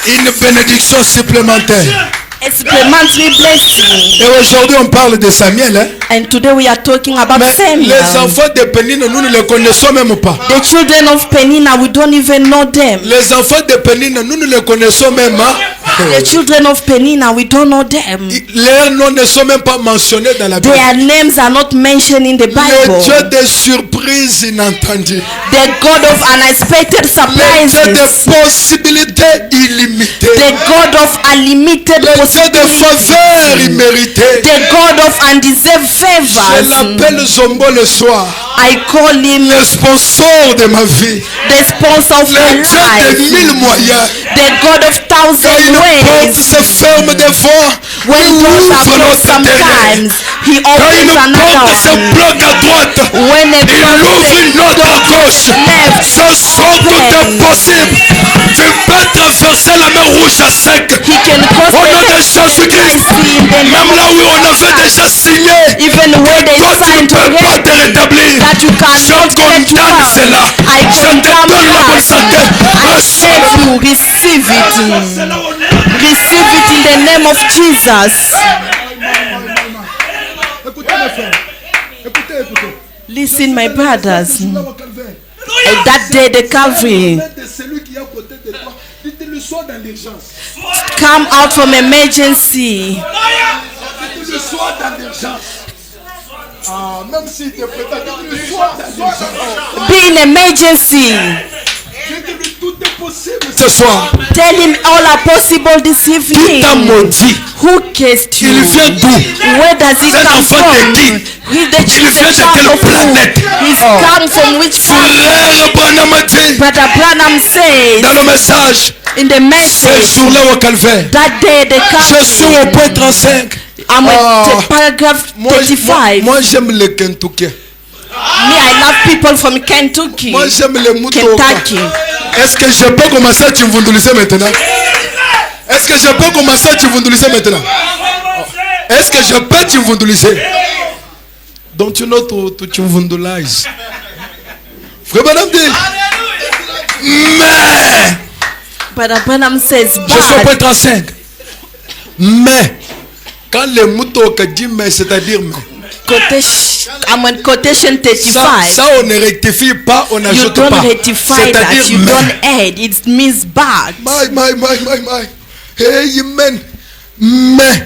Speaker 1: Une bénédiction supplémentaire.
Speaker 3: A supplementary blessing.
Speaker 1: Et aujourd'hui on parle de Samuel. Hein?
Speaker 3: And today we are talking about
Speaker 1: Mais
Speaker 3: Samuel.
Speaker 1: les enfants de Pénine, nous ne les connaissons même pas.
Speaker 3: The children of Penina, we don't even know them.
Speaker 1: Les enfants de Pénine, nous ne les connaissons même pas.
Speaker 3: The children of Penina, we don't know them.
Speaker 1: Leurs noms ne sont même pas mentionnés dans la Bible.
Speaker 3: Their names are not mentioned in the
Speaker 1: Le Dieu
Speaker 3: Bible.
Speaker 1: des surprises inattendues.
Speaker 3: The God of unexpected
Speaker 1: Le Dieu des
Speaker 3: surprises.
Speaker 1: possibilités illimitées.
Speaker 3: The God of unlimited
Speaker 1: Le Dieu des
Speaker 3: possibilities.
Speaker 1: faveurs imméritées.
Speaker 3: The God of undeserved
Speaker 1: Je
Speaker 3: favors.
Speaker 1: l'appelle Zombo le soir.
Speaker 3: I call him
Speaker 1: Le sponsor de ma vie.
Speaker 3: the sponsor of my
Speaker 1: Le Dieu
Speaker 3: life.
Speaker 1: des 1000 moyens.
Speaker 3: The God of
Speaker 1: Quand
Speaker 3: thousand
Speaker 1: une porte
Speaker 3: ways.
Speaker 1: se ferme des fois,
Speaker 3: When
Speaker 1: il
Speaker 3: doors are
Speaker 1: ouvre
Speaker 3: closed
Speaker 1: notre derrière.
Speaker 3: sometimes, He
Speaker 1: Quand une
Speaker 3: opens another
Speaker 1: porte se
Speaker 3: one.
Speaker 1: bloque à droite,
Speaker 3: When a
Speaker 1: il ouvre une
Speaker 3: door
Speaker 1: autre à gauche.
Speaker 3: left,
Speaker 1: Ce soir, tout est possible. Tu peux traverser la mer rouge à sec.
Speaker 3: He can cross
Speaker 1: Au nom de
Speaker 3: the
Speaker 1: Jésus-Christ.
Speaker 3: sea in the
Speaker 1: Même
Speaker 3: name
Speaker 1: là
Speaker 3: of
Speaker 1: où on avait déjà signé,
Speaker 3: even where they
Speaker 1: toi tu ne
Speaker 3: signed
Speaker 1: peux pas te
Speaker 3: already
Speaker 1: rétablir.
Speaker 3: that you
Speaker 1: Je
Speaker 3: cannot get
Speaker 1: condamne
Speaker 3: back.
Speaker 1: cela.
Speaker 3: I
Speaker 1: Je te
Speaker 3: condemn
Speaker 1: donne la bonne
Speaker 3: that.
Speaker 1: santé.
Speaker 3: I
Speaker 1: Reçois
Speaker 3: save
Speaker 1: le
Speaker 3: you, receive it. Receive it in the name of Jesus.
Speaker 1: Écoutez mes frères. Écoutez.
Speaker 3: Listen, my brothers. At that day, the Calvary
Speaker 1: De celui qui est à côté de toi, dites-le soir dans l'urgence.
Speaker 3: come out from emergency.
Speaker 1: Dites-le soir dans l'urgence. Ah, même s'il te prépare, dites-le soir dans l'urgence.
Speaker 3: Be in emergency.
Speaker 1: Dites-le tout est possible ce soir.
Speaker 3: Tell him all are possible this
Speaker 1: Qui t'a
Speaker 3: evening.
Speaker 1: maudit?
Speaker 3: Who cursed you?
Speaker 1: Il vient d'où?
Speaker 3: Where does he
Speaker 1: C'est
Speaker 3: come
Speaker 1: l'enfant de
Speaker 3: from?
Speaker 1: qui?
Speaker 3: He's the
Speaker 1: Il vient de
Speaker 3: child
Speaker 1: quelle
Speaker 3: of who?
Speaker 1: planète?
Speaker 3: He's come from which planet?
Speaker 1: Frère Branham a dit
Speaker 3: Brother Branham says
Speaker 1: dans le message,
Speaker 3: in the
Speaker 1: ce
Speaker 3: message
Speaker 1: jour-là au calvaire,
Speaker 3: that day the
Speaker 1: je suis au
Speaker 3: Calvary.
Speaker 1: point 35.
Speaker 3: I'm
Speaker 1: Ah.
Speaker 3: at paragraph
Speaker 1: Moi,
Speaker 3: 35.
Speaker 1: moi j'aime le Kentucky.
Speaker 3: Me, I love people from Kentucky.
Speaker 1: Moi j'aime les moutons.
Speaker 3: Kentucky.
Speaker 1: Est-ce que je peux commencer à t'invondouliser maintenant? Est-ce que je peux commencer à t'invondouliser maintenant? Est-ce que je peux t'invondouliser? Don't you know to t'invondoulize? Frère Branham dit, mais
Speaker 3: Brother Branham says,
Speaker 1: je suis au point
Speaker 3: but
Speaker 1: 35. Mais quand les moutons dit mais, c'est-à-dire mais,
Speaker 3: Kotesh I'm on quotation 35.
Speaker 1: Ça, on ne rectifie pas, on
Speaker 3: You
Speaker 1: n'ajoute
Speaker 3: don't
Speaker 1: pas.
Speaker 3: rectify that.
Speaker 1: C'est-à-dire,
Speaker 3: You
Speaker 1: mais.
Speaker 3: don't add. It means but.
Speaker 1: My. Hey, amen. Mais,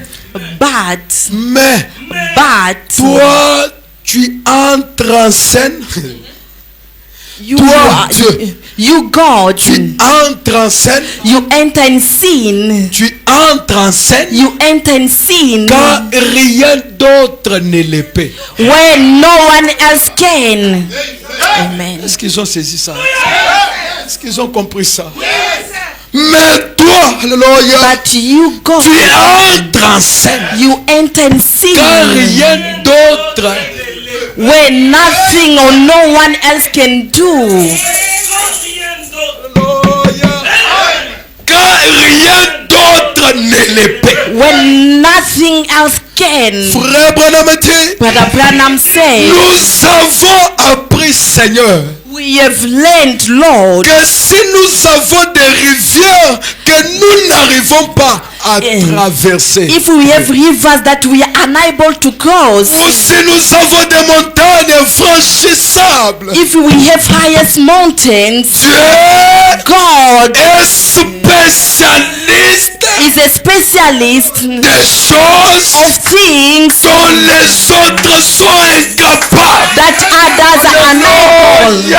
Speaker 3: But.
Speaker 1: toi, tu entres en scène.
Speaker 3: You,
Speaker 1: Toi,
Speaker 3: are,
Speaker 1: Dieu.
Speaker 3: you God.
Speaker 1: Tu entres en scène.
Speaker 3: You enter in sin.
Speaker 1: Tu entres en scène.
Speaker 3: You enter in sin
Speaker 1: Quand rien d'autre ne le peut.
Speaker 3: when no one else can. Amen.
Speaker 1: Est-ce qu'ils ont saisi ça? Est-ce qu'ils ont compris ça? Mais toi, alléluia,
Speaker 3: But you God,
Speaker 1: tu entres en scène.
Speaker 3: you enter in
Speaker 1: Quand
Speaker 3: sin
Speaker 1: rien d'autre.
Speaker 3: when nothing or no one else can do.
Speaker 1: Quand rien d'autre ne le peut.
Speaker 3: When nothing else can.
Speaker 1: Frère Branham dit,
Speaker 3: Brother Branham said,
Speaker 1: nous avons appris, Seigneur,
Speaker 3: we have learned, Lord,
Speaker 1: que si nous avons des rivières que nous n'arrivons pas à traverser,
Speaker 3: if we have rivers that we are unable to cross,
Speaker 1: ou si nous avons des montagnes infranchissables,
Speaker 3: if we have highest mountains,
Speaker 1: Dieu
Speaker 3: God
Speaker 1: est spécialiste
Speaker 3: is a specialist
Speaker 1: des choses
Speaker 3: of things
Speaker 1: dont les autres sont incapables.
Speaker 3: that others are unable.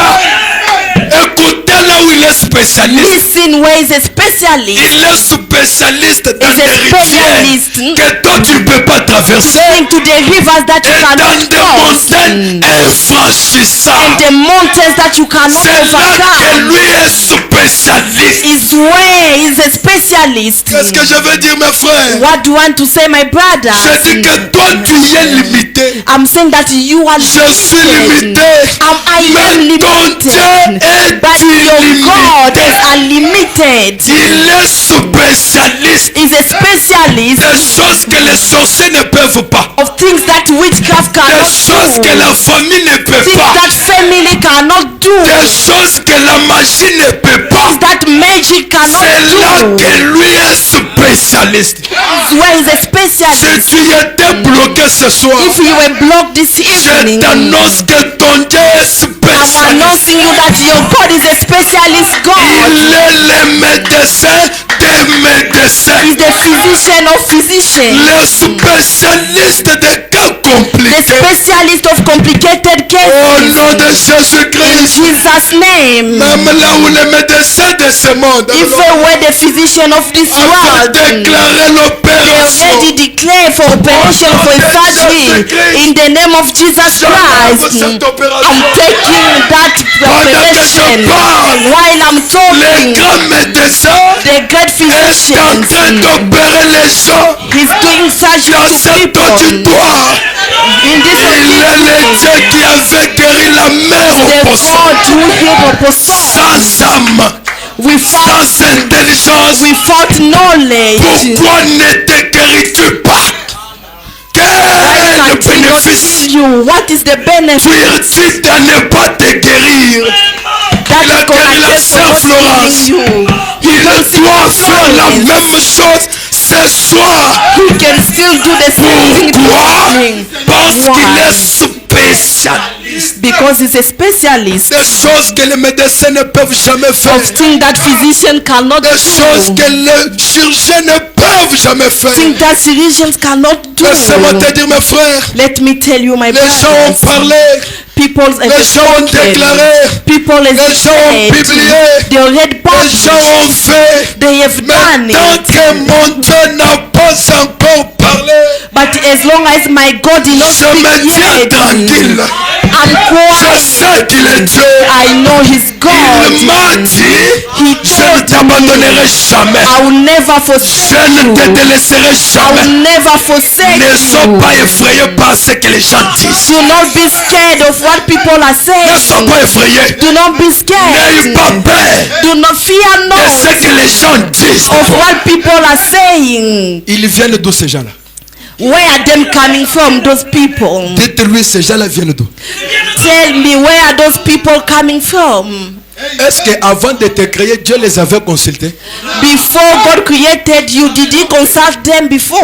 Speaker 1: Écoutez là où il est spécialiste.
Speaker 3: Listen, where is a specialist?
Speaker 1: Il est spécialiste dans
Speaker 3: Is
Speaker 1: des
Speaker 3: a
Speaker 1: rivières
Speaker 3: specialist
Speaker 1: que toi tu ne peux pas traverser.
Speaker 3: going to the rivers that you
Speaker 1: Et dans
Speaker 3: cannot
Speaker 1: des
Speaker 3: cross
Speaker 1: montagnes
Speaker 3: and
Speaker 1: infranchissables.
Speaker 3: the mountains that you cannot
Speaker 1: C'est là que
Speaker 3: overcome.
Speaker 1: lui est spécialiste.
Speaker 3: Is where is a specialist.
Speaker 1: Qu'est-ce que je veux dire mes frères?
Speaker 3: What do you want to say, my brother?
Speaker 1: Je dis que toi tu y es limité.
Speaker 3: I'm saying that you are
Speaker 1: Je suis
Speaker 3: limited.
Speaker 1: limité.
Speaker 3: Am I
Speaker 1: Mais ton Dieu
Speaker 3: limited?
Speaker 1: est
Speaker 3: But your God
Speaker 1: illimité.
Speaker 3: is unlimited.
Speaker 1: Il est spécialiste
Speaker 3: Is a specialist
Speaker 1: des choses que les sorciers ne peuvent pas.
Speaker 3: of things that witchcraft
Speaker 1: Des
Speaker 3: cannot
Speaker 1: choses
Speaker 3: do.
Speaker 1: que la famille ne peut
Speaker 3: Things
Speaker 1: pas.
Speaker 3: that family cannot do.
Speaker 1: Des choses que la magie ne peut pas.
Speaker 3: Things that magic cannot
Speaker 1: C'est là
Speaker 3: do.
Speaker 1: que lui est spécialiste.
Speaker 3: Is where is a
Speaker 1: Si
Speaker 3: specialist.
Speaker 1: tu étais bloqué ce soir,
Speaker 3: If you were blocked this
Speaker 1: je
Speaker 3: evening,
Speaker 1: t'annonce que ton Dieu est
Speaker 3: I'm
Speaker 1: spécialiste.
Speaker 3: announcing you that your God is a specialist God.
Speaker 1: Il est le médecin des médecins.
Speaker 3: Is the physician of physicians.
Speaker 1: Le spécialiste des cas
Speaker 3: The
Speaker 1: compliqués.
Speaker 3: specialist of complicated
Speaker 1: Au
Speaker 3: cases.
Speaker 1: nom de
Speaker 3: In
Speaker 1: Jésus-Christ.
Speaker 3: Jesus' name.
Speaker 1: Même là où les médecins de ce monde
Speaker 3: If we were the physician of this
Speaker 1: avaient
Speaker 3: world,
Speaker 1: déclaré
Speaker 3: they
Speaker 1: l'opération,
Speaker 3: already declare for operation for surgery in the name of Jesus Christ.
Speaker 1: cette opération.
Speaker 3: I'm taking that operation while I'm
Speaker 1: Les
Speaker 3: talking.
Speaker 1: grands médecins
Speaker 3: The great
Speaker 1: est en
Speaker 3: physicians,
Speaker 1: train d'opérer les gens
Speaker 3: he's doing surgery
Speaker 1: dans
Speaker 3: to
Speaker 1: cet
Speaker 3: people
Speaker 1: auditoire.
Speaker 3: in this
Speaker 1: Il est le
Speaker 3: auditorium.
Speaker 1: Dieu qui avait guéri la mère
Speaker 3: The
Speaker 1: au poisson.
Speaker 3: God who healed the poisson
Speaker 1: Sans âme,
Speaker 3: without
Speaker 1: sans intelligence.
Speaker 3: knowledge.
Speaker 1: Pourquoi ne te guéris-tu pas? Quel est le
Speaker 3: Can't he not
Speaker 1: bénéfice?
Speaker 3: heal you? What is the benefit
Speaker 1: Tire-t-il de ne pas te guérir?
Speaker 3: that
Speaker 1: Il a
Speaker 3: is gonna
Speaker 1: guéri la
Speaker 3: get
Speaker 1: sœur
Speaker 3: for
Speaker 1: Florence.
Speaker 3: healing you?
Speaker 1: Il doit faire la même chose ce soir.
Speaker 3: He can still do the same thing this
Speaker 1: Pourquoi?
Speaker 3: evening.
Speaker 1: Parce qu'il
Speaker 3: Why?
Speaker 1: est spécialiste.
Speaker 3: Because he's a specialist
Speaker 1: Des choses que les médecins ne peuvent jamais faire.
Speaker 3: of things that physician cannot
Speaker 1: Des choses
Speaker 3: do.
Speaker 1: que les chirurgiens ne peuvent jamais faire.
Speaker 3: Things that physicians cannot do.
Speaker 1: Laissez-moi te dire mes frères.
Speaker 3: Let me tell you, my
Speaker 1: Les gens ont
Speaker 3: brothers.
Speaker 1: parlé.
Speaker 3: People have
Speaker 1: Les gens ont
Speaker 3: spoken.
Speaker 1: déclaré.
Speaker 3: People have
Speaker 1: Les gens ont
Speaker 3: said.
Speaker 1: publié.
Speaker 3: They already
Speaker 1: Les gens ont
Speaker 3: published.
Speaker 1: fait.
Speaker 3: They have done
Speaker 1: Mais tant
Speaker 3: it.
Speaker 1: que mon Dieu n'a pas encore parlé,
Speaker 3: But as long as my God did not
Speaker 1: je me
Speaker 3: speak
Speaker 1: tiens
Speaker 3: yet,
Speaker 1: tranquille.
Speaker 3: I'm
Speaker 1: Je
Speaker 3: quiet.
Speaker 1: sais qu'il est Dieu.
Speaker 3: I know He's
Speaker 1: Il
Speaker 3: God.
Speaker 1: m'a dit,
Speaker 3: He
Speaker 1: je ne
Speaker 3: told
Speaker 1: t'abandonnerai
Speaker 3: me,
Speaker 1: jamais.
Speaker 3: I will never
Speaker 1: Je
Speaker 3: forsake
Speaker 1: ne
Speaker 3: you.
Speaker 1: te délaisserai
Speaker 3: I
Speaker 1: jamais.
Speaker 3: will never forsake
Speaker 1: Ne sois
Speaker 3: you.
Speaker 1: pas effrayé par ce que les gens disent.
Speaker 3: Do not be scared of what people are
Speaker 1: Ne sois
Speaker 3: saying.
Speaker 1: pas effrayé.
Speaker 3: Do not be
Speaker 1: N'aie
Speaker 3: scared.
Speaker 1: pas peur
Speaker 3: Do not fear
Speaker 1: de
Speaker 3: not
Speaker 1: ce que les gens disent.
Speaker 3: of what people are saying.
Speaker 1: Ils viennent d'où ces gens-là?
Speaker 3: Where are them coming from, those people?
Speaker 1: Dites-lui, ces gens-là viennent d'où?
Speaker 3: Tell me, where are those people coming from?
Speaker 1: Est-ce qu'avant de te créer, Dieu les avait consultés?
Speaker 3: Before God created you, did He consult them before?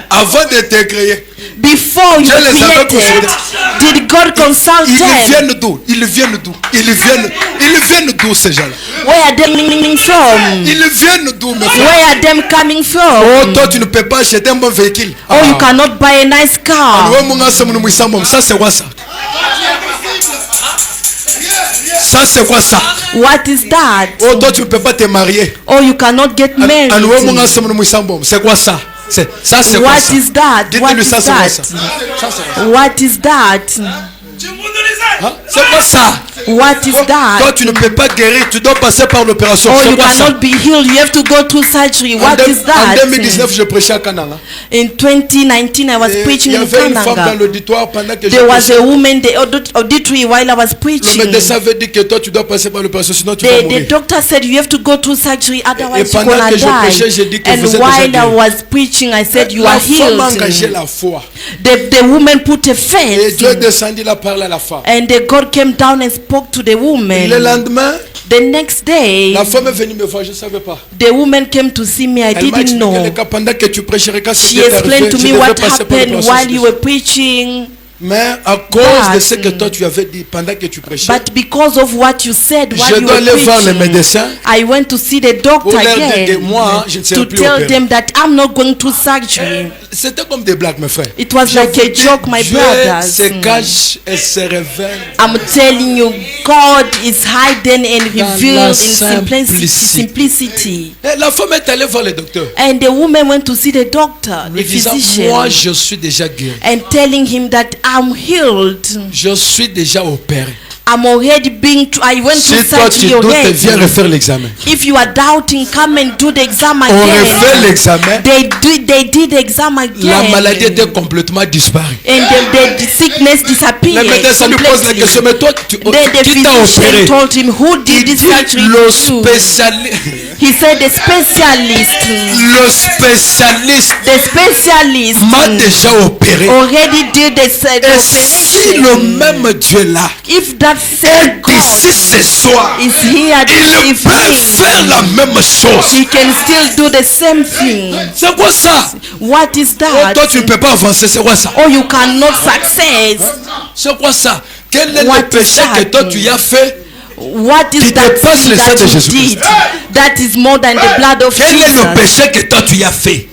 Speaker 1: Avant de te créer,
Speaker 3: before you
Speaker 1: Dieu les avait
Speaker 3: created, did God consult
Speaker 1: Ils
Speaker 3: them?
Speaker 1: viennent d'où? Ils viennent d'où? Ils viennent d'où ces gens-là?
Speaker 3: Where are they coming from?
Speaker 1: Ils viennent d'où, mes frères?
Speaker 3: Where are them coming
Speaker 1: Oh,
Speaker 3: from?
Speaker 1: toi tu ne peux pas acheter un bon véhicule.
Speaker 3: Oh, you cannot buy a nice car.
Speaker 1: Ça c'est quoi ça? Ça c'est quoi ça?
Speaker 3: What is that?
Speaker 1: Oh, toi tu ne peux pas te marier.
Speaker 3: Oh, you cannot get married.
Speaker 1: C'est quoi ça? Ça c'est quoi
Speaker 3: What
Speaker 1: ça?
Speaker 3: is that? What
Speaker 1: Dites-lui
Speaker 3: is
Speaker 1: ça c'est quoi
Speaker 3: that?
Speaker 1: ça? Ça, c'est quoi ça?
Speaker 3: What is that?
Speaker 1: Hein? C'est quoi ça?
Speaker 3: What is
Speaker 1: Toi
Speaker 3: that?
Speaker 1: tu ne peux pas guérir, tu dois passer par l'opération.
Speaker 3: Oh,
Speaker 1: C'est
Speaker 3: you
Speaker 1: quoi ça?
Speaker 3: cannot be healed. You have to go through surgery. What is
Speaker 1: En
Speaker 3: that?
Speaker 1: 2019, je prêchais à Kananga.
Speaker 3: In 2019, I was
Speaker 1: Et
Speaker 3: preaching
Speaker 1: il y
Speaker 3: in
Speaker 1: avait une femme dans
Speaker 3: Kananga.
Speaker 1: l'auditoire pendant que je
Speaker 3: There was
Speaker 1: prêchais.
Speaker 3: a woman in the auditory while I was
Speaker 1: Le
Speaker 3: preaching.
Speaker 1: médecin avait dit que toi tu dois passer par l'opération, sinon tu vas
Speaker 3: The
Speaker 1: mourir.
Speaker 3: doctor said you have to go through surgery, otherwise you're
Speaker 1: pendant
Speaker 3: gonna
Speaker 1: que je prêchais, j'ai dit
Speaker 3: die.
Speaker 1: que
Speaker 3: And
Speaker 1: vous êtes déjà
Speaker 3: while I
Speaker 1: guéri.
Speaker 3: was preaching, I said you
Speaker 1: La
Speaker 3: are
Speaker 1: femme a engagé
Speaker 3: healed.
Speaker 1: la foi.
Speaker 3: The woman put a
Speaker 1: Et
Speaker 3: faith,
Speaker 1: Dieu descendit la parole à la femme.
Speaker 3: and the God came down and spoke to the
Speaker 1: Le
Speaker 3: woman.
Speaker 1: lendemain,
Speaker 3: The next day,
Speaker 1: la femme est venue me voir, je ne savais pas.
Speaker 3: the woman came to see me. I
Speaker 1: Elle m'a
Speaker 3: didn't
Speaker 1: expliqué
Speaker 3: know.
Speaker 1: le cas pendant que tu prêcherais, quand
Speaker 3: She
Speaker 1: c'était
Speaker 3: explained
Speaker 1: arrivé,
Speaker 3: to
Speaker 1: je
Speaker 3: me
Speaker 1: devais
Speaker 3: what
Speaker 1: passer par
Speaker 3: happened
Speaker 1: l'opération.
Speaker 3: while you were preaching.
Speaker 1: Mais à cause de ce que toi tu avais dit pendant que tu prêchais,
Speaker 3: But because of what you said
Speaker 1: je
Speaker 3: while you
Speaker 1: dois
Speaker 3: were
Speaker 1: aller voir le
Speaker 3: preaching,
Speaker 1: médecin
Speaker 3: I went to see the doctor
Speaker 1: pour leur dire que
Speaker 3: again
Speaker 1: moi, je ne serai
Speaker 3: to
Speaker 1: plus
Speaker 3: tell
Speaker 1: opéré.
Speaker 3: them that I'm not going to surgery.
Speaker 1: C'était comme des blagues, mes frères.
Speaker 3: It was
Speaker 1: Je
Speaker 3: like
Speaker 1: vous
Speaker 3: a
Speaker 1: dis,
Speaker 3: joke, my
Speaker 1: Dieu
Speaker 3: brothers.
Speaker 1: se cache et se révèle.
Speaker 3: I'm telling you, God is hidden and
Speaker 1: la
Speaker 3: revealed in
Speaker 1: simplicité.
Speaker 3: simplicity.
Speaker 1: Et la femme est allée voir le docteur,
Speaker 3: And the woman went to see the doctor,
Speaker 1: lui
Speaker 3: the
Speaker 1: disant,
Speaker 3: physician,
Speaker 1: moi je suis déjà guéri.
Speaker 3: and telling him that I'm healed.
Speaker 1: Je suis déjà opéré.
Speaker 3: I'm already being. I went
Speaker 1: Si
Speaker 3: to
Speaker 1: toi tu
Speaker 3: surgery
Speaker 1: doutes,
Speaker 3: already.
Speaker 1: viens refaire l'examen.
Speaker 3: If you are doubting, come and do the exam
Speaker 1: On refait
Speaker 3: again.
Speaker 1: l'examen.
Speaker 3: They did the exam
Speaker 1: La
Speaker 3: again.
Speaker 1: maladie était complètement disparue.
Speaker 3: And the sickness disappeared.
Speaker 1: Le médecin lui pose la
Speaker 3: completely.
Speaker 1: question, mais toi,
Speaker 3: Then the
Speaker 1: qui t'a
Speaker 3: physician
Speaker 1: opéré?
Speaker 3: told him who
Speaker 1: Il
Speaker 3: did this
Speaker 1: dit,
Speaker 3: surgery
Speaker 1: le
Speaker 3: to.
Speaker 1: spécialiste.
Speaker 3: He said the specialist.
Speaker 1: Le spécialiste
Speaker 3: The specialist
Speaker 1: m'a déjà opéré.
Speaker 3: already did the
Speaker 1: Et si le
Speaker 3: operation.
Speaker 1: même Dieu là
Speaker 3: If that same
Speaker 1: est ici ce soir,
Speaker 3: is here this
Speaker 1: il peut faire
Speaker 3: evening,
Speaker 1: la même chose.
Speaker 3: he can still do the same thing.
Speaker 1: C'est quoi ça?
Speaker 3: What is
Speaker 1: Oh,
Speaker 3: that?
Speaker 1: toi tu ne peux pas avancer, c'est quoi ça?
Speaker 3: Oh, you cannot success.
Speaker 1: C'est quoi ça? Quel est
Speaker 3: What
Speaker 1: le péché
Speaker 3: is
Speaker 1: que
Speaker 3: that?
Speaker 1: toi tu y as fait?
Speaker 3: What
Speaker 1: Qui
Speaker 3: is that
Speaker 1: dépasse
Speaker 3: sin
Speaker 1: le sang
Speaker 3: that
Speaker 1: de
Speaker 3: you
Speaker 1: Jésus-Christ?
Speaker 3: did? That is more than the blood of
Speaker 1: Quel est le
Speaker 3: Jesus.
Speaker 1: péché que toi tu y as fait?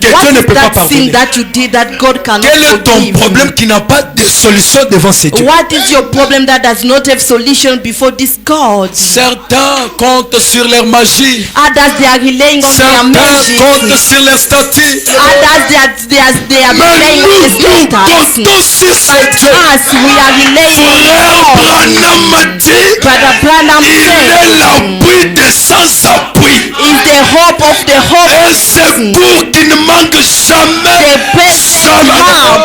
Speaker 1: Que
Speaker 3: What
Speaker 1: Dieu ne
Speaker 3: is
Speaker 1: peut pas
Speaker 3: that sin
Speaker 1: pardonner?
Speaker 3: that you did that God cannot
Speaker 1: Quel est ton
Speaker 3: forgive?
Speaker 1: problème qui n'a pas de solution devant ces dieux?
Speaker 3: What is your problem that does not have solution before this God?
Speaker 1: Certains comptent sur leur magie.
Speaker 3: Others they are relying on their
Speaker 1: Certains
Speaker 3: magic.
Speaker 1: comptent sur leur statut.
Speaker 3: Others they are
Speaker 1: Mais
Speaker 3: relying on the
Speaker 1: nous
Speaker 3: status.
Speaker 1: comptons sur ce Dieu.
Speaker 3: Us, we are relying on
Speaker 1: Frère
Speaker 3: God.
Speaker 1: Branham a dit,
Speaker 3: Brother Branham
Speaker 1: il est
Speaker 3: said,
Speaker 1: l'appui des sans-appui.
Speaker 3: is the hope of the
Speaker 1: Et
Speaker 3: hopeless.
Speaker 1: c'est pour qu'il ne manque jamais,
Speaker 3: The present
Speaker 1: jamais,
Speaker 3: help.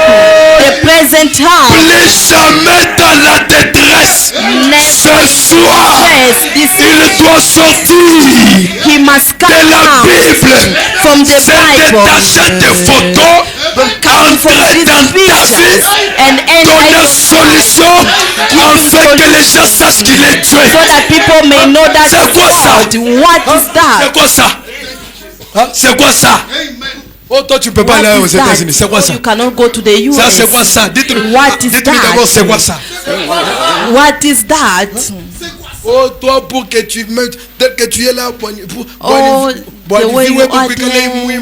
Speaker 3: The present help.
Speaker 1: plus jamais dans la détresse.
Speaker 3: Never
Speaker 1: Ce soir,
Speaker 3: yes, this
Speaker 1: il doit sortir
Speaker 3: he must come
Speaker 1: de la
Speaker 3: out
Speaker 1: Bible,
Speaker 3: from the
Speaker 1: se
Speaker 3: Bible,
Speaker 1: détacher des photos,
Speaker 3: come from
Speaker 1: entrer
Speaker 3: these
Speaker 1: dans ta
Speaker 3: pictures
Speaker 1: vie,
Speaker 3: and enter
Speaker 1: donner
Speaker 3: your
Speaker 1: solution, afin que les gens sachent qu'il est Dieu.
Speaker 3: so that people may know that
Speaker 1: C'est quoi ça?
Speaker 3: God. What is
Speaker 1: C'est
Speaker 3: that?
Speaker 1: quoi ça? Hein? C'est quoi ça? Oh, toi tu peux pas aller
Speaker 3: What
Speaker 1: aux
Speaker 3: is that?
Speaker 1: États-Unis. C'est quoi
Speaker 3: Oh,
Speaker 1: ça?
Speaker 3: you cannot go to the US.
Speaker 1: Ça c'est quoi ça? Dites-lui.
Speaker 3: What is
Speaker 1: Dites-lui
Speaker 3: that?
Speaker 1: d'abord c'est quoi ça?
Speaker 3: What is that?
Speaker 1: Oh, toi pour que tu mettes, tel que tu es là, pour
Speaker 3: Oh, the way you are there.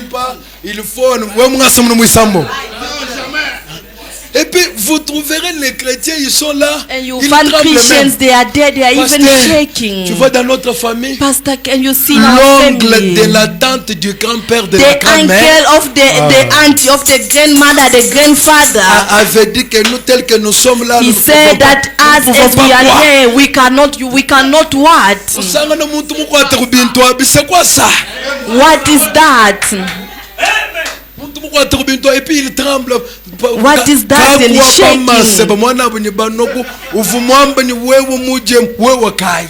Speaker 1: il faut. Et puis vous trouverez les chrétiens, ils sont là.
Speaker 3: And you
Speaker 1: Ils
Speaker 3: find
Speaker 1: tremblent
Speaker 3: Christians,
Speaker 1: même.
Speaker 3: they are there, they are even
Speaker 1: Pasteur,
Speaker 3: shaking.
Speaker 1: tu vois dans notre famille,
Speaker 3: Pastor, can you see our
Speaker 1: l'ongle
Speaker 3: family?
Speaker 1: de la tante du grand-père de la
Speaker 3: The
Speaker 1: grand-mère
Speaker 3: uncle of the auntie of the grandmother, the grandfather.
Speaker 1: avait dit que nous tels que nous sommes là,
Speaker 3: He
Speaker 1: nous ne
Speaker 3: said
Speaker 1: pouvons pas,
Speaker 3: that
Speaker 1: nous
Speaker 3: as
Speaker 1: pouvons
Speaker 3: we
Speaker 1: pas
Speaker 3: are
Speaker 1: croire.
Speaker 3: here, we cannot what?
Speaker 1: Osanga na muntu mukwata kubintu abi, c'est quoi ça?
Speaker 3: What is that?
Speaker 1: Muntu mukwata kubintu et puis il tremble.
Speaker 3: What is that? And he's shaking.
Speaker 1: Seba mwana bunyi banoku uvumwamba ni wewe muje wewe kai.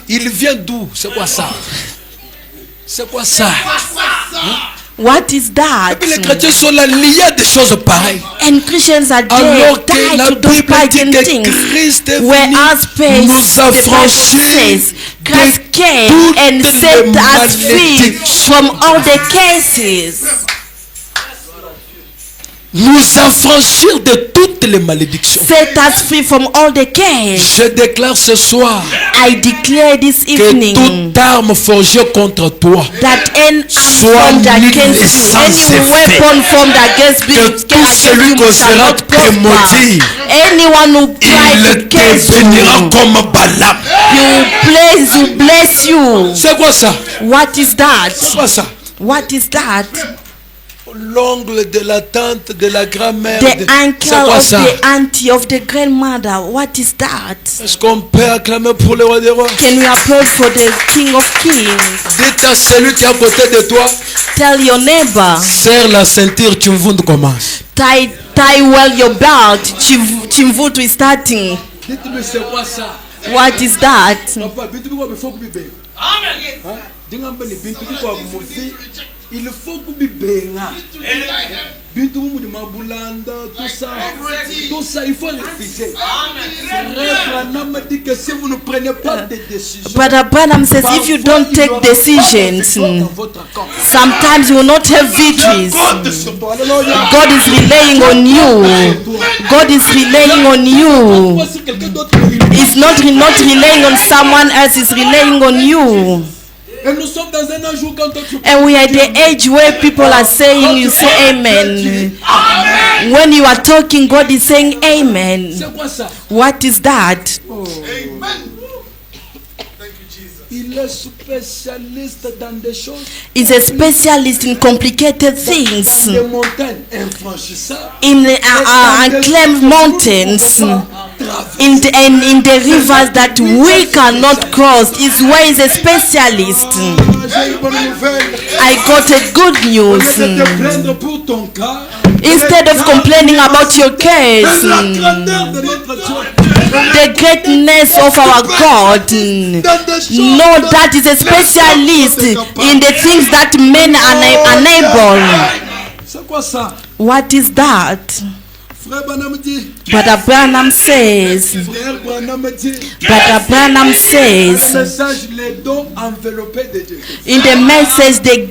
Speaker 1: Il vient d'où? C'est quoi ça? C'est quoi ça?
Speaker 3: What is
Speaker 1: Et
Speaker 3: that?
Speaker 1: puis les chrétiens sont là, il y a des choses pareilles.
Speaker 3: And Christians are there,
Speaker 1: Alors que
Speaker 3: tied
Speaker 1: la
Speaker 3: to those
Speaker 1: Bible dit
Speaker 3: pagan
Speaker 1: que
Speaker 3: things.
Speaker 1: Christ est venu
Speaker 3: Whereas faith,
Speaker 1: nous
Speaker 3: the Bible
Speaker 1: affranchir
Speaker 3: says, Christ came
Speaker 1: toutes
Speaker 3: and
Speaker 1: les
Speaker 3: set us free
Speaker 1: malédictions.
Speaker 3: from all the cases.
Speaker 1: nous affranchir de toutes les malédictions.
Speaker 3: Set us free from all the curse.
Speaker 1: Je déclare ce soir
Speaker 3: I declare this
Speaker 1: que
Speaker 3: evening
Speaker 1: toute arme forgée contre toi,
Speaker 3: that any
Speaker 1: soit
Speaker 3: arm formed
Speaker 1: nulle et
Speaker 3: against you,
Speaker 1: sans
Speaker 3: any
Speaker 1: effet.
Speaker 3: weapon formed against
Speaker 1: Que
Speaker 3: you,
Speaker 1: tout celui qui
Speaker 3: shall
Speaker 1: osera
Speaker 3: not
Speaker 1: te
Speaker 3: prosper.
Speaker 1: maudire,
Speaker 3: Anyone who tries
Speaker 1: il
Speaker 3: to
Speaker 1: te
Speaker 3: curse
Speaker 1: bénira
Speaker 3: you,
Speaker 1: comme Balaam.
Speaker 3: you bless you.
Speaker 1: C'est quoi ça?
Speaker 3: What is that?
Speaker 1: C'est quoi ça?
Speaker 3: What is that?
Speaker 1: L'ongle de la tante, de la grand-mère.
Speaker 3: The
Speaker 1: C'est
Speaker 3: uncle
Speaker 1: quoi
Speaker 3: of
Speaker 1: ça?
Speaker 3: the auntie of the grandmother. What is that?
Speaker 1: Est-ce qu'on peut acclamer pour le roi des rois?
Speaker 3: Can we applaud for the King of Kings?
Speaker 1: Dites à celui qui est à côté de toi,
Speaker 3: Tell your neighbor,
Speaker 1: serre la ceinture, tu me commence.
Speaker 3: tie well your belt. Chimvutu is starting.
Speaker 1: Dites-moi c'est quoi ça?
Speaker 3: What is that?
Speaker 1: Papa, il faut que tout ça, il faut refuser. Branham dit que si vous ne prenez pas de décisions,
Speaker 3: Brother Branham says if you don't take decisions, sometimes you will not have victories. God is relying on you. God is relying on you. It's not relying on someone else, it's relying on you.
Speaker 1: Et nous sommes dans un âge où quand tu
Speaker 3: And we are at the age where people are saying, you say amen. When you are talking, God is saying amen.
Speaker 1: c'est quoi ça?
Speaker 3: What is that?
Speaker 1: Il est spécialiste dans des choses,
Speaker 3: Is a specialist in complicated things,
Speaker 1: dans des montagnes infranchissables,
Speaker 3: in unclaimed mountains, in the rivers that we cannot cross. Is where is a specialist.
Speaker 1: J'ai une bonne nouvelle.
Speaker 3: I got a good
Speaker 1: Au
Speaker 3: news.
Speaker 1: lieu de te plaindre pour ton cas,
Speaker 3: Instead of complaining about your case,
Speaker 1: la grandeur de notre Dieu,
Speaker 3: the greatness of our God, know that is a specialist in the things that men are unable.
Speaker 1: c'est quoi ça?
Speaker 3: What is that?
Speaker 1: Frère Branham dit,
Speaker 3: Brother Branham says,
Speaker 1: frère Branham dit,
Speaker 3: Brother Branham
Speaker 1: le
Speaker 3: says,
Speaker 1: message, les dons enveloppés de Dieu.
Speaker 3: in the message, the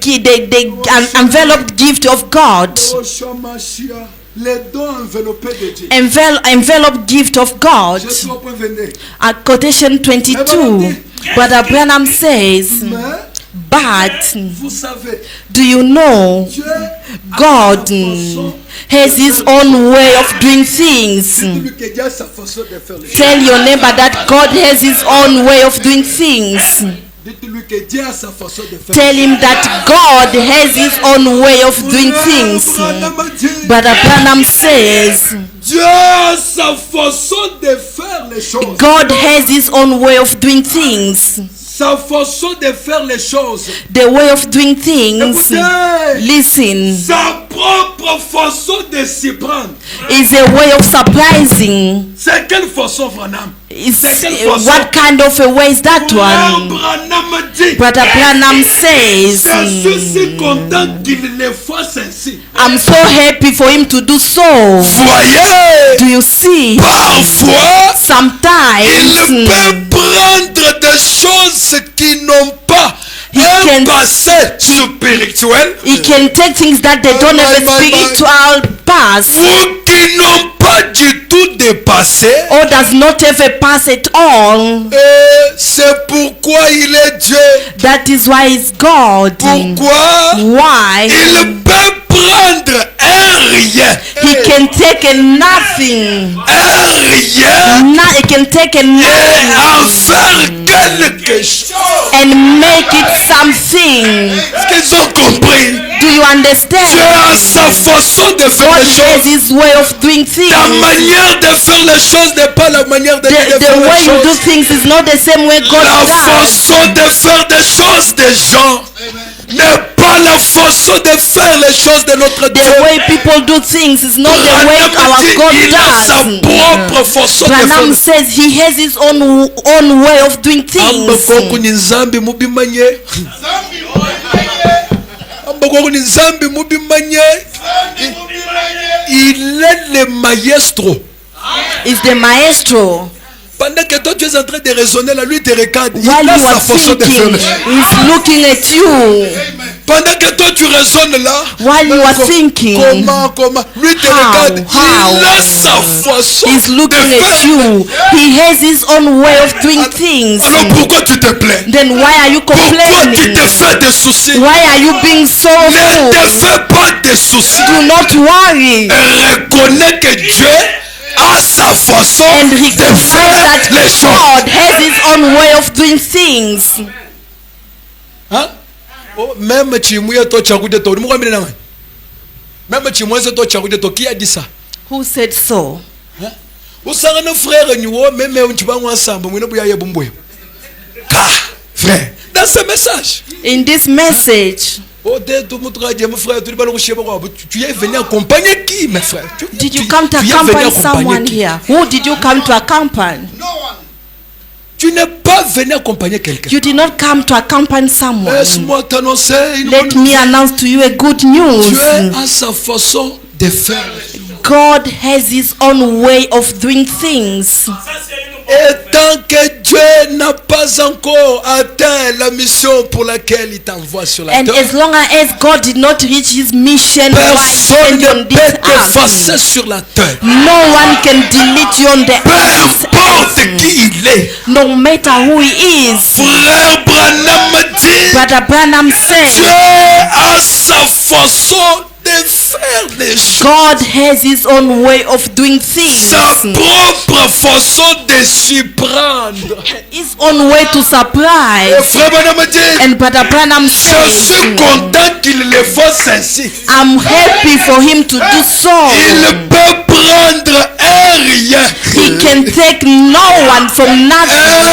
Speaker 3: enveloped gift of God,
Speaker 1: Oh, Shamashia, les dons enveloppés de Dieu.
Speaker 3: enveloped gift of God.
Speaker 1: J'ai 3.22.
Speaker 3: At quotation 22, Brother Branham says,
Speaker 1: Mais,
Speaker 3: but
Speaker 1: vous savez,
Speaker 3: do you know
Speaker 1: Dieu
Speaker 3: God has his own way of doing things?
Speaker 1: Dites-lui que Dieu a sa façon de faire les choses.
Speaker 3: Tell your neighbor that God has his own way of doing things.
Speaker 1: Dites-lui que Dieu a sa façon de faire.
Speaker 3: Tell him that God has his own way of doing things.
Speaker 1: Branham dit,
Speaker 3: Brother Branham says,
Speaker 1: Dieu a sa façon de faire les choses.
Speaker 3: God has his own way of doing things.
Speaker 1: Sa façon de faire les choses.
Speaker 3: The way of doing things,
Speaker 1: Écoutez,
Speaker 3: listen,
Speaker 1: sa propre façon de s'y prendre.
Speaker 3: is a way of surprising.
Speaker 1: C'est quelle façon, Branham?
Speaker 3: What kind of a way is that
Speaker 1: Frère
Speaker 3: one?
Speaker 1: Branham dit,
Speaker 3: Brother Branham says,
Speaker 1: je suis si content qu'il le fasse ainsi.
Speaker 3: I'm so happy for him to do so.
Speaker 1: Voyez,
Speaker 3: Do you see?
Speaker 1: parfois, il
Speaker 3: Sometimes
Speaker 1: peut prendre des choses qui n'ont pas un
Speaker 3: can-
Speaker 1: passé spirituel
Speaker 3: he can take things that they don't have a spiritual past
Speaker 1: ou qui n'ont pas du tout de passé.
Speaker 3: or does not have a past at all.
Speaker 1: Et c'est pourquoi il est Dieu.
Speaker 3: That is why it's God.
Speaker 1: Pourquoi
Speaker 3: Why?
Speaker 1: il peut prendre un rien.
Speaker 3: He can take a nothing.
Speaker 1: Un rien
Speaker 3: He can take a
Speaker 1: et
Speaker 3: nothing
Speaker 1: en faire quelque chose.
Speaker 3: and make it something.
Speaker 1: Est-ce qu'ils ont compris?
Speaker 3: Do you
Speaker 1: Dieu
Speaker 3: understand?
Speaker 1: a sa façon de faire
Speaker 3: God
Speaker 1: les
Speaker 3: has
Speaker 1: choses.
Speaker 3: his way of doing things.
Speaker 1: Ta manière de faire les choses n'est pas la manière de
Speaker 3: The
Speaker 1: faire
Speaker 3: way
Speaker 1: les
Speaker 3: you do
Speaker 1: choses.
Speaker 3: things is not the same way God
Speaker 1: La
Speaker 3: does.
Speaker 1: façon de faire des choses des gens n'est pas la façon de faire les choses de notre Dieu.
Speaker 3: The way people do things is not the way
Speaker 1: Branham
Speaker 3: our
Speaker 1: dit,
Speaker 3: God
Speaker 1: il a sa
Speaker 3: does.
Speaker 1: propre façon de faire.
Speaker 3: Branham says he has his own way of doing
Speaker 1: Ambakoko
Speaker 3: things.
Speaker 1: ni nzambi mubimanye. Ambakoko ni nzambi mubimanye. Il est le maestro.
Speaker 3: Is the maestro.
Speaker 1: Pendant que toi tu es en train de raisonner là, lui te regarde. Il
Speaker 3: While
Speaker 1: a
Speaker 3: you
Speaker 1: sa
Speaker 3: are
Speaker 1: façon de faire
Speaker 3: thinking,
Speaker 1: les choses.
Speaker 3: he's looking at you.
Speaker 1: Pendant que toi tu raisonnes là,
Speaker 3: While you are thinking,
Speaker 1: comment, lui te regarde, il a sa façon
Speaker 3: he's
Speaker 1: de
Speaker 3: looking at
Speaker 1: faire.
Speaker 3: you. He has his own way of doing things.
Speaker 1: Alors pourquoi tu te plains?
Speaker 3: Then why are you
Speaker 1: Pourquoi tu
Speaker 3: complaining?
Speaker 1: te fais des soucis?
Speaker 3: Why are you being
Speaker 1: Ne
Speaker 3: sorrowful?
Speaker 1: te fais pas des soucis.
Speaker 3: Do not worry.
Speaker 1: Reconnais que Dieu a sa façon
Speaker 3: And
Speaker 1: de
Speaker 3: recognize
Speaker 1: faire
Speaker 3: that
Speaker 1: les choses.
Speaker 3: God has his own way of doing things.
Speaker 1: Hein? Oh, même Chimouya to Chakude to, même Chimouya to Chakude to, qui a dit ça?
Speaker 3: Who said so?
Speaker 1: Usanga no frère niwo même unchibangu ensemble mwino buya yebumbwe. Ah, frère, dans ce message.
Speaker 3: In this message,
Speaker 1: Oh, dès tout mon frère, mon frère, tu es venu accompagner qui, mes frères?
Speaker 3: did you come to
Speaker 1: tu es venu
Speaker 3: accompany
Speaker 1: accompagner
Speaker 3: someone
Speaker 1: qui?
Speaker 3: here? Who did you come to accompany?
Speaker 2: No one.
Speaker 1: Tu n'es pas venu accompagner quelqu'un.
Speaker 3: You did not come to accompany someone.
Speaker 1: Laisse-moi t'annoncer une
Speaker 3: Let
Speaker 1: bonne
Speaker 3: me
Speaker 1: nouvelle.
Speaker 3: announce to you a good news.
Speaker 1: Dieu a sa façon de faire.
Speaker 3: God has his own way of doing things.
Speaker 1: Et tant que Dieu n'a pas encore atteint la mission pour laquelle il t'envoie sur la
Speaker 3: And
Speaker 1: terre,
Speaker 3: as long as God did not reach his mission while
Speaker 1: personne
Speaker 3: standing on
Speaker 1: ne
Speaker 3: this
Speaker 1: peut t'effacer
Speaker 3: earth,
Speaker 1: sur la terre.
Speaker 3: no one can delete you on the
Speaker 1: Peu
Speaker 3: earth.
Speaker 1: importe qui il est.
Speaker 3: No matter who he is.
Speaker 1: Frère Branham dit,
Speaker 3: Brother Branham
Speaker 1: Dieu
Speaker 3: said,
Speaker 1: a sa façon de faire les choses.
Speaker 3: God has his own way of doing things.
Speaker 1: Sa propre façon de s'y prendre.
Speaker 3: His own way to
Speaker 1: Et
Speaker 3: supply.
Speaker 1: frère Branham dit,
Speaker 3: And Brother Branham
Speaker 1: je suis
Speaker 3: said,
Speaker 1: content qu'il le fasse ainsi.
Speaker 3: I'm happy for him to do so.
Speaker 1: Il peut prendre un rien.
Speaker 3: He can take no one from nothing.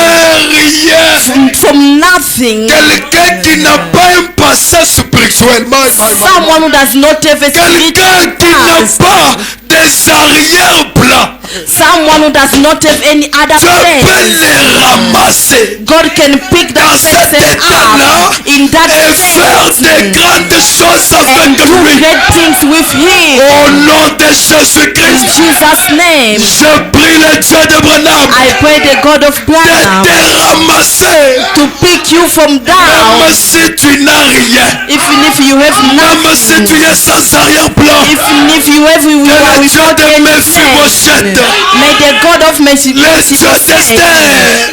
Speaker 1: Un rien.
Speaker 3: From nothing.
Speaker 1: Quelqu'un qui n'a pas un passé spirituel.
Speaker 3: Someone who does not have a spiritual
Speaker 1: Quelqu'un qui n'a
Speaker 3: past.
Speaker 1: pas des arrière-plans.
Speaker 3: Someone who does not have any other
Speaker 1: Dieu peut
Speaker 3: plans.
Speaker 1: les ramasser
Speaker 3: God can pick
Speaker 1: dans
Speaker 3: that
Speaker 1: cet
Speaker 3: person
Speaker 1: état-là
Speaker 3: up in that
Speaker 1: et faire
Speaker 3: state
Speaker 1: des grandes choses
Speaker 3: and
Speaker 1: avec
Speaker 3: do
Speaker 1: lui.
Speaker 3: great things with him.
Speaker 1: Au nom de
Speaker 3: In
Speaker 1: Jésus-Christ,
Speaker 3: Jesus' name,
Speaker 1: je prie le Dieu de Branham
Speaker 3: I pray the God of
Speaker 1: de
Speaker 3: Branham
Speaker 1: te ramasser.
Speaker 3: to pick you from down.
Speaker 1: Même si tu n'as rien,
Speaker 3: Even if you have
Speaker 1: même si
Speaker 3: nothing,
Speaker 1: tu es sans arrière-plan,
Speaker 3: even if you have
Speaker 1: que le
Speaker 3: without
Speaker 1: Dieu de
Speaker 3: any plan,
Speaker 1: Mephibosheth,
Speaker 3: may the God of
Speaker 1: le Dieu d'Esther,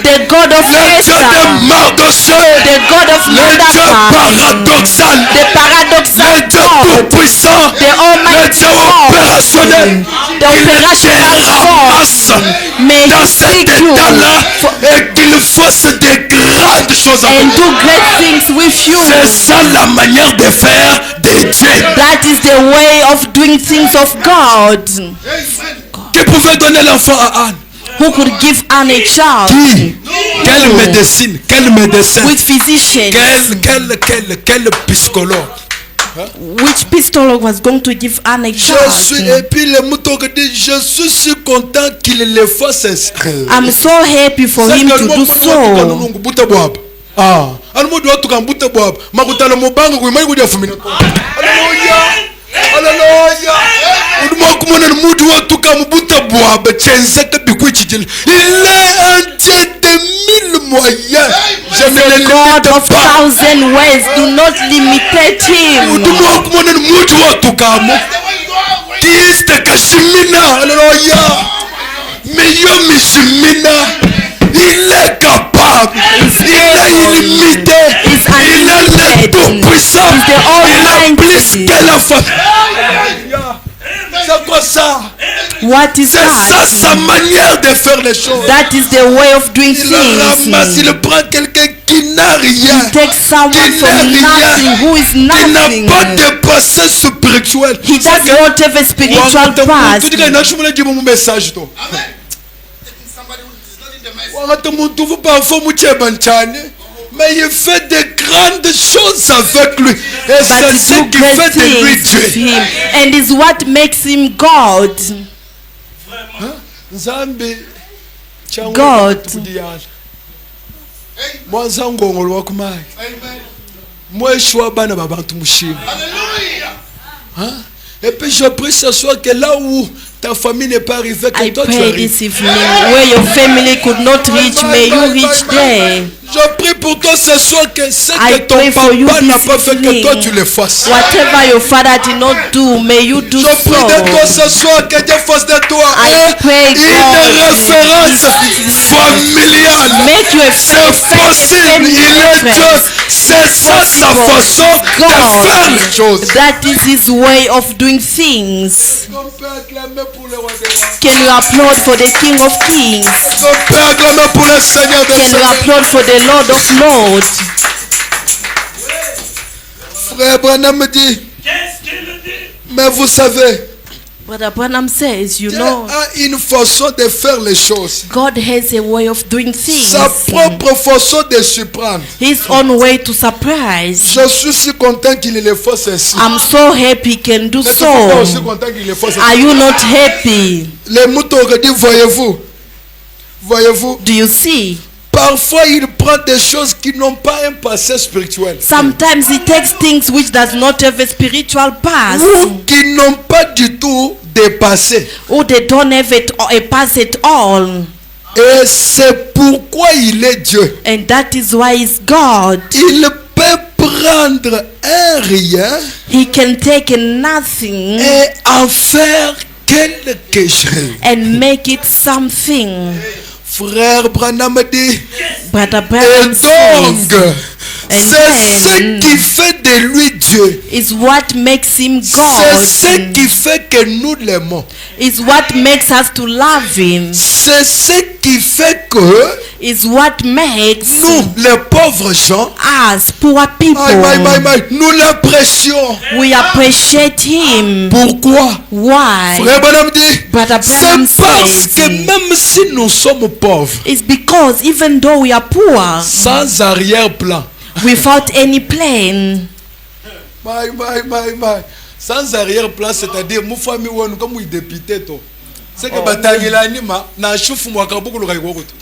Speaker 3: the God of
Speaker 1: le Dieu de
Speaker 3: Esther,
Speaker 1: Mardochée,
Speaker 3: the God of
Speaker 1: le Dieu
Speaker 3: Mordecai,
Speaker 1: paradoxal,
Speaker 3: the paradoxal
Speaker 1: le Dieu
Speaker 3: God,
Speaker 1: tout-puissant,
Speaker 3: the
Speaker 1: le
Speaker 3: Almighty
Speaker 1: Dieu opérationnel,
Speaker 3: God, the
Speaker 1: il te
Speaker 3: operational
Speaker 1: ramasse
Speaker 3: God, may
Speaker 1: dans
Speaker 3: He
Speaker 1: cet
Speaker 3: pick you
Speaker 1: état-là et qu'il fasse des grandes choses
Speaker 3: and
Speaker 1: avec
Speaker 3: do
Speaker 1: toi.
Speaker 3: great things with you.
Speaker 1: C'est ça la manière de faire de Dieu.
Speaker 3: That is the way of doing things of God.
Speaker 1: Qui pouvait donner l'enfant à Anne?
Speaker 3: Who could give Anne a child?
Speaker 1: Qui? Quelle médecine? Quel médecin?
Speaker 3: Which physician?
Speaker 1: Quel psychologue?
Speaker 3: Which pistol was going to give Anne a
Speaker 1: Et
Speaker 3: child?
Speaker 1: puis le mouton dit, je suis si content qu'il le fasse ainsi.
Speaker 3: I'm so happy for him to do so.
Speaker 1: Ah, almudu watu kambuta bwaba makutana mubanga kuimai kuja fumina. Haleluya. Haleluya. Uduma kumona mudu watu kambuta bwaba chenzeka bikuichijil. Il est un Dieu de mille moyens. Je ne le
Speaker 3: The God
Speaker 1: limite
Speaker 3: of
Speaker 1: pas.
Speaker 3: 1,000 ways, do not limitate him.
Speaker 1: Uduma kumona mudu watu kamu. Kiste kashimina. Haleluya. Meyo mishimina. Il est capable, il est illimité, il est le tout-puissant, il est plus que la famille. C'est quoi ça?
Speaker 3: What is
Speaker 1: C'est ça
Speaker 3: that?
Speaker 1: sa manière de faire les choses.
Speaker 3: That is the way of doing
Speaker 1: Il ramasse,
Speaker 3: things.
Speaker 1: il prend quelqu'un qui n'a rien,
Speaker 3: Take someone from nothing who is
Speaker 1: qui n'a
Speaker 3: nothing.
Speaker 1: pas de passé spirituel.
Speaker 3: He does not have a spiritual past.
Speaker 1: Tu dis que mon message. Mais il fait de grandes choses avec lui. Et
Speaker 3: But
Speaker 1: c'est
Speaker 3: he
Speaker 1: ce
Speaker 3: do
Speaker 1: qui
Speaker 3: great
Speaker 1: fait de lui
Speaker 3: things with
Speaker 1: Dieu.
Speaker 3: him. And is what makes him God.
Speaker 1: Nzambe
Speaker 3: God.
Speaker 1: mwanza ngongolo wakumai mweshwa bana babantu mushima. Et puis je prie ce soir que là où ta famille n'est pas arrivée, que
Speaker 3: I
Speaker 1: toi tu
Speaker 3: pray
Speaker 1: arrives.
Speaker 3: this evening where your family could not reach, may you reach there.
Speaker 1: Je prie pour toi ce soir que ce
Speaker 3: I
Speaker 1: que ton
Speaker 3: pray for you
Speaker 1: papa n'a
Speaker 3: this
Speaker 1: pas fait, que
Speaker 3: evening.
Speaker 1: toi tu le fasses.
Speaker 3: Whatever your father did not do, may you do
Speaker 1: Je prie de toi
Speaker 3: so.
Speaker 1: ce soir que Dieu fasse de toi
Speaker 3: I pray,
Speaker 1: une
Speaker 3: God,
Speaker 1: référence familiale.
Speaker 3: make you a
Speaker 1: C'est possible, il est Dieu. C'est ça sa façon de faire les choses.
Speaker 3: That is his way of doing things.
Speaker 1: On peut acclamer pour le roi des rois.
Speaker 3: Can you applaud for the King of Kings?
Speaker 1: On peut acclamer pour le Seigneur des
Speaker 3: Can you
Speaker 1: Seigneurs.
Speaker 3: applaud for the Lord of Lords?
Speaker 1: Frère Branham me dit, mais vous savez,
Speaker 3: Brother Branham says, you
Speaker 1: Dieu
Speaker 3: know,
Speaker 1: a une façon de faire les choses.
Speaker 3: God has a way of doing things.
Speaker 1: Sa propre façon de surprendre.
Speaker 3: His own way to surprise.
Speaker 1: Je suis si content qu'il le fasse ainsi.
Speaker 3: I'm so happy he can do
Speaker 1: Mais tu n'es pas aussi
Speaker 3: so.
Speaker 1: content qu'il le fasse
Speaker 3: Are
Speaker 1: ainsi.
Speaker 3: you not happy?
Speaker 1: Les moutons auraient dit, voyez-vous,
Speaker 3: Do you see?
Speaker 1: parfois il prend des choses qui n'ont pas un passé spirituel.
Speaker 3: Sometimes he takes things which does not have a spiritual past,
Speaker 1: Ou qui n'ont pas du tout de passé.
Speaker 3: or they don't have a past at all.
Speaker 1: Et c'est pourquoi il est Dieu.
Speaker 3: And that is why he's God.
Speaker 1: Il peut prendre un rien
Speaker 3: He can take a nothing
Speaker 1: et en faire quelque chose.
Speaker 3: and make it something.
Speaker 1: Frère Branham dit,
Speaker 3: Brother
Speaker 1: et
Speaker 3: Branham
Speaker 1: donc,
Speaker 3: says,
Speaker 1: c'est ce
Speaker 3: then
Speaker 1: qui fait de lui Dieu.
Speaker 3: is what makes him
Speaker 1: C'est
Speaker 3: God.
Speaker 1: ce qui fait que nous l'aimons.
Speaker 3: Is what makes us to love him.
Speaker 1: C'est ce qui fait que
Speaker 3: Is what makes
Speaker 1: nous, les pauvres gens,
Speaker 3: us poor people,
Speaker 1: nous l'apprécions.
Speaker 3: we appreciate him.
Speaker 1: Pourquoi?
Speaker 3: Why?
Speaker 1: Frère Branham dit,
Speaker 3: Brother Branham
Speaker 1: c'est parce
Speaker 3: says,
Speaker 1: que même si nous sommes pauvres,
Speaker 3: it's because even though we are poor,
Speaker 1: sans arrière-plan,
Speaker 3: without any plan,
Speaker 1: sans arrière-plan, c'est-à-dire mon famille ou nous comme il député to. C'est que batangela anima na chufu mwaka buku lukai wokutu.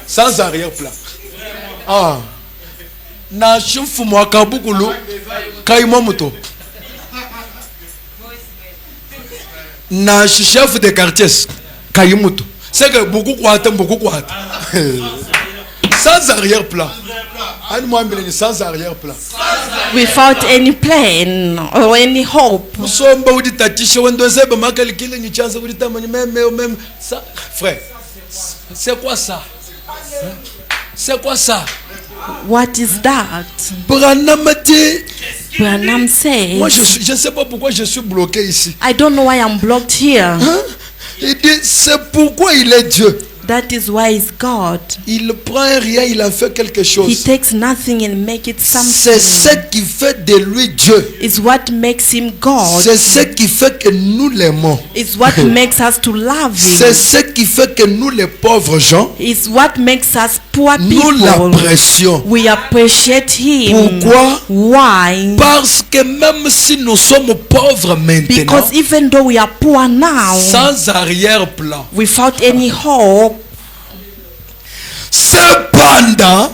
Speaker 1: Sans arrière-plan. Ah. Na chufu mwaka buku lu kai momuto. Na chef de quartier kai mutu. C'est que beaucoup kwata. Sans arrière-plan. Sans arrière-plan.
Speaker 3: without any plan or any hope.
Speaker 1: Somba uditatisha wendose bamakali kile ni chanza uditamani même ça frère. C'est quoi ça? C'est quoi ça?
Speaker 3: What is that?
Speaker 1: Branham dit,
Speaker 3: Branham
Speaker 1: moi
Speaker 3: says,
Speaker 1: je ne sais pas pourquoi je suis bloqué ici.
Speaker 3: I don't know why I'm blocked here.
Speaker 1: Hein? Il dit c'est pourquoi il est Dieu.
Speaker 3: That is why he's God.
Speaker 1: Il prend un rien, il en fait quelque
Speaker 3: He
Speaker 1: chose.
Speaker 3: takes nothing and make it
Speaker 1: C'est ce
Speaker 3: something.
Speaker 1: qui fait de lui Dieu.
Speaker 3: It's what makes him God.
Speaker 1: C'est ce qui fait que nous l'aimons.
Speaker 3: It's what makes us to love
Speaker 1: C'est
Speaker 3: him.
Speaker 1: ce qui fait que nous les pauvres gens,
Speaker 3: It's what makes us poor
Speaker 1: nous
Speaker 3: people.
Speaker 1: l'apprécions.
Speaker 3: We appreciate him.
Speaker 1: Pourquoi?
Speaker 3: Why?
Speaker 1: Parce que même si nous sommes pauvres maintenant,
Speaker 3: Because even though we are poor now,
Speaker 1: sans arrière-plan,
Speaker 3: without any hope,
Speaker 1: cependant,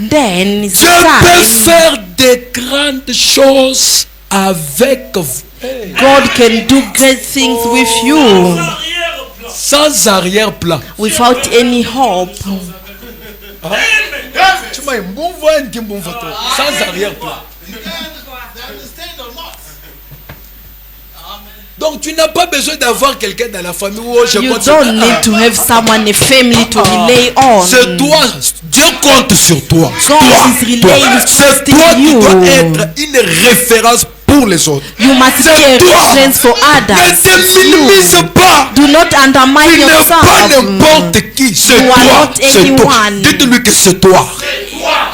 Speaker 3: then
Speaker 1: Dieu peut
Speaker 3: time,
Speaker 1: faire de grandes choses avec vous.
Speaker 3: God can do great things with you
Speaker 1: Sans arrière-plan.
Speaker 3: without any hope.
Speaker 1: Sans arrière-plan. Donc tu n'as pas besoin d'avoir quelqu'un dans la famille où je
Speaker 3: You
Speaker 1: compte sur
Speaker 3: don't need to have someone, a family to rely on.
Speaker 1: C'est toi, Dieu compte sur toi.
Speaker 3: God is relying,
Speaker 1: C'est toi
Speaker 3: trusting
Speaker 1: qui
Speaker 3: you.
Speaker 1: dois être une référence pour les autres.
Speaker 3: You must be
Speaker 1: C'est
Speaker 3: a
Speaker 1: toi.
Speaker 3: reference for
Speaker 1: Ne
Speaker 3: others.
Speaker 1: te minimise pas.
Speaker 3: Do not undermine
Speaker 1: Tu n'es pas
Speaker 3: yourself.
Speaker 1: n'importe qui. C'est
Speaker 3: You are
Speaker 1: toi.
Speaker 3: not
Speaker 1: C'est toi.
Speaker 3: anyone.
Speaker 1: Dites-lui que c'est toi.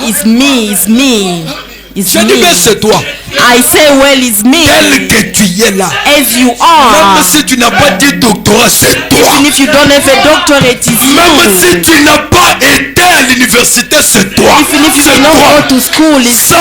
Speaker 3: It's me, it's me, it's
Speaker 1: Je dis mais
Speaker 3: me.
Speaker 1: c'est toi.
Speaker 3: I say, well, it's
Speaker 1: Tel
Speaker 3: me.
Speaker 1: que tu es là.
Speaker 3: As you are.
Speaker 1: Même si tu n'as pas dit doctorat, c'est toi.
Speaker 3: Even if you don't have a doctorate, it's
Speaker 1: Même si
Speaker 3: you.
Speaker 1: tu n'as pas été à l'université, c'est toi.
Speaker 3: Even if you
Speaker 1: C'est
Speaker 3: did not
Speaker 1: toi.
Speaker 3: go to school, it's
Speaker 1: Sans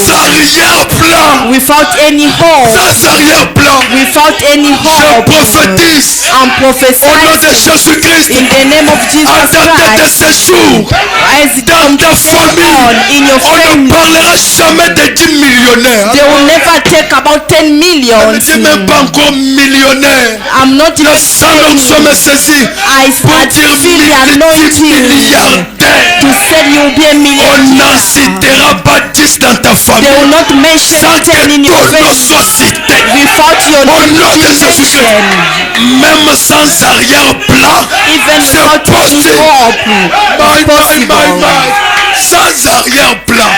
Speaker 1: arrière-plan.
Speaker 3: without any hope.
Speaker 1: Sans arrière-plan.
Speaker 3: Without any
Speaker 1: Je
Speaker 3: hope.
Speaker 1: prophétise
Speaker 3: I'm
Speaker 1: au nom de
Speaker 3: prophesying
Speaker 1: Jésus-Christ.
Speaker 3: in the name of
Speaker 1: En
Speaker 3: Jesus
Speaker 1: date de
Speaker 3: Christ.
Speaker 1: ce jour,
Speaker 3: As it
Speaker 1: dans
Speaker 3: comes
Speaker 1: ta
Speaker 3: on
Speaker 1: famille,
Speaker 3: in your
Speaker 1: on ne
Speaker 3: family,
Speaker 1: parlera jamais de 10 millionnaires.
Speaker 3: they will never take about 10
Speaker 1: Je ne
Speaker 3: millions.
Speaker 1: dis même pas encore millionnaire.
Speaker 3: I'm not
Speaker 1: Le
Speaker 3: even
Speaker 1: Saint-Onction me
Speaker 3: saying
Speaker 1: saisit
Speaker 3: I
Speaker 1: pour dire
Speaker 3: feel the anointing
Speaker 1: multimilliardaire.
Speaker 3: to say you'll be a
Speaker 1: On n'en
Speaker 3: millionaire.
Speaker 1: citera pas 10 dans ta
Speaker 3: They
Speaker 1: famille
Speaker 3: will not mention
Speaker 1: sans
Speaker 3: 10 in
Speaker 1: que
Speaker 3: your
Speaker 1: ton nom
Speaker 3: family
Speaker 1: soit cité.
Speaker 3: without your
Speaker 1: Au nom
Speaker 3: name
Speaker 1: de
Speaker 3: being
Speaker 1: Jésus-Christ,
Speaker 3: mentioned.
Speaker 1: même sans arrière-plan,
Speaker 3: Even
Speaker 1: c'est
Speaker 3: without any
Speaker 1: possible.
Speaker 3: hope,
Speaker 1: My,
Speaker 3: it's possible.
Speaker 1: Sans arrière-plan.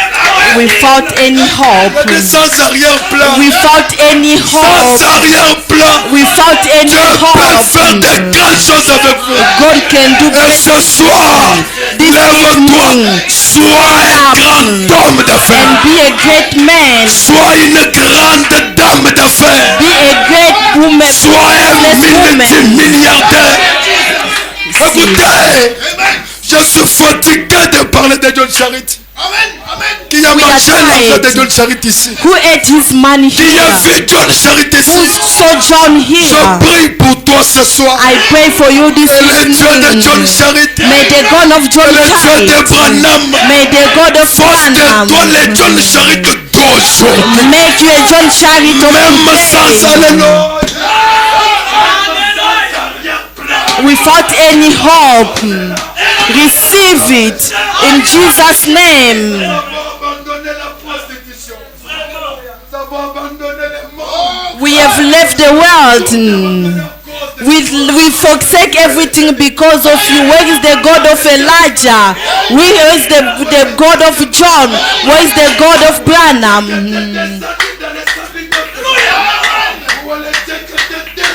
Speaker 3: Without any hope.
Speaker 1: Sans arrière-plan.
Speaker 3: Without any
Speaker 1: Sans
Speaker 3: hope.
Speaker 1: arrière-plan.
Speaker 3: Without any
Speaker 1: Dieu peut faire
Speaker 3: hope.
Speaker 1: de grandes choses avec vous.
Speaker 3: God can do
Speaker 1: Et
Speaker 3: great
Speaker 1: ce soir,
Speaker 3: This
Speaker 1: lève-toi.
Speaker 3: evening,
Speaker 1: Sois un grand homme d'affaires.
Speaker 3: and be a great man.
Speaker 1: Sois une grande dame d'affaires.
Speaker 3: Be a great woman.
Speaker 1: Sois un
Speaker 3: Businesswoman.
Speaker 1: multimilliardaire. Écoutez, je suis fatigué de parler de John Charity. Qui a
Speaker 3: We are
Speaker 1: mangé l'argent de
Speaker 3: tired.
Speaker 1: John Charity ici.
Speaker 3: Who ate his money
Speaker 1: Qui a
Speaker 3: here?
Speaker 1: vu John Charity
Speaker 3: Who
Speaker 1: ici.
Speaker 3: sojourn
Speaker 1: Je
Speaker 3: here?
Speaker 1: prie pour toi ce soir.
Speaker 3: I pray for you this
Speaker 1: Et le Dieu de John
Speaker 3: evening.
Speaker 1: Charity.
Speaker 3: May the God of
Speaker 1: Et
Speaker 3: John
Speaker 1: le Dieu de
Speaker 3: Charity,
Speaker 1: Branham.
Speaker 3: may the God of
Speaker 1: Fasse de toi
Speaker 3: Branham
Speaker 1: les John Charity d'aujourd'hui.
Speaker 3: make you a John Charity of
Speaker 1: Même sans
Speaker 3: today.
Speaker 1: alléluia.
Speaker 3: Without any hope. Receive it in Jesus' name.
Speaker 1: Nous avons abandonné la prostitution. Nous avons abandonné les morts.
Speaker 3: We have left the world. We forsake everything because of you. Where is the God of Elijah? Where is the God of John? Where is the God of Branham?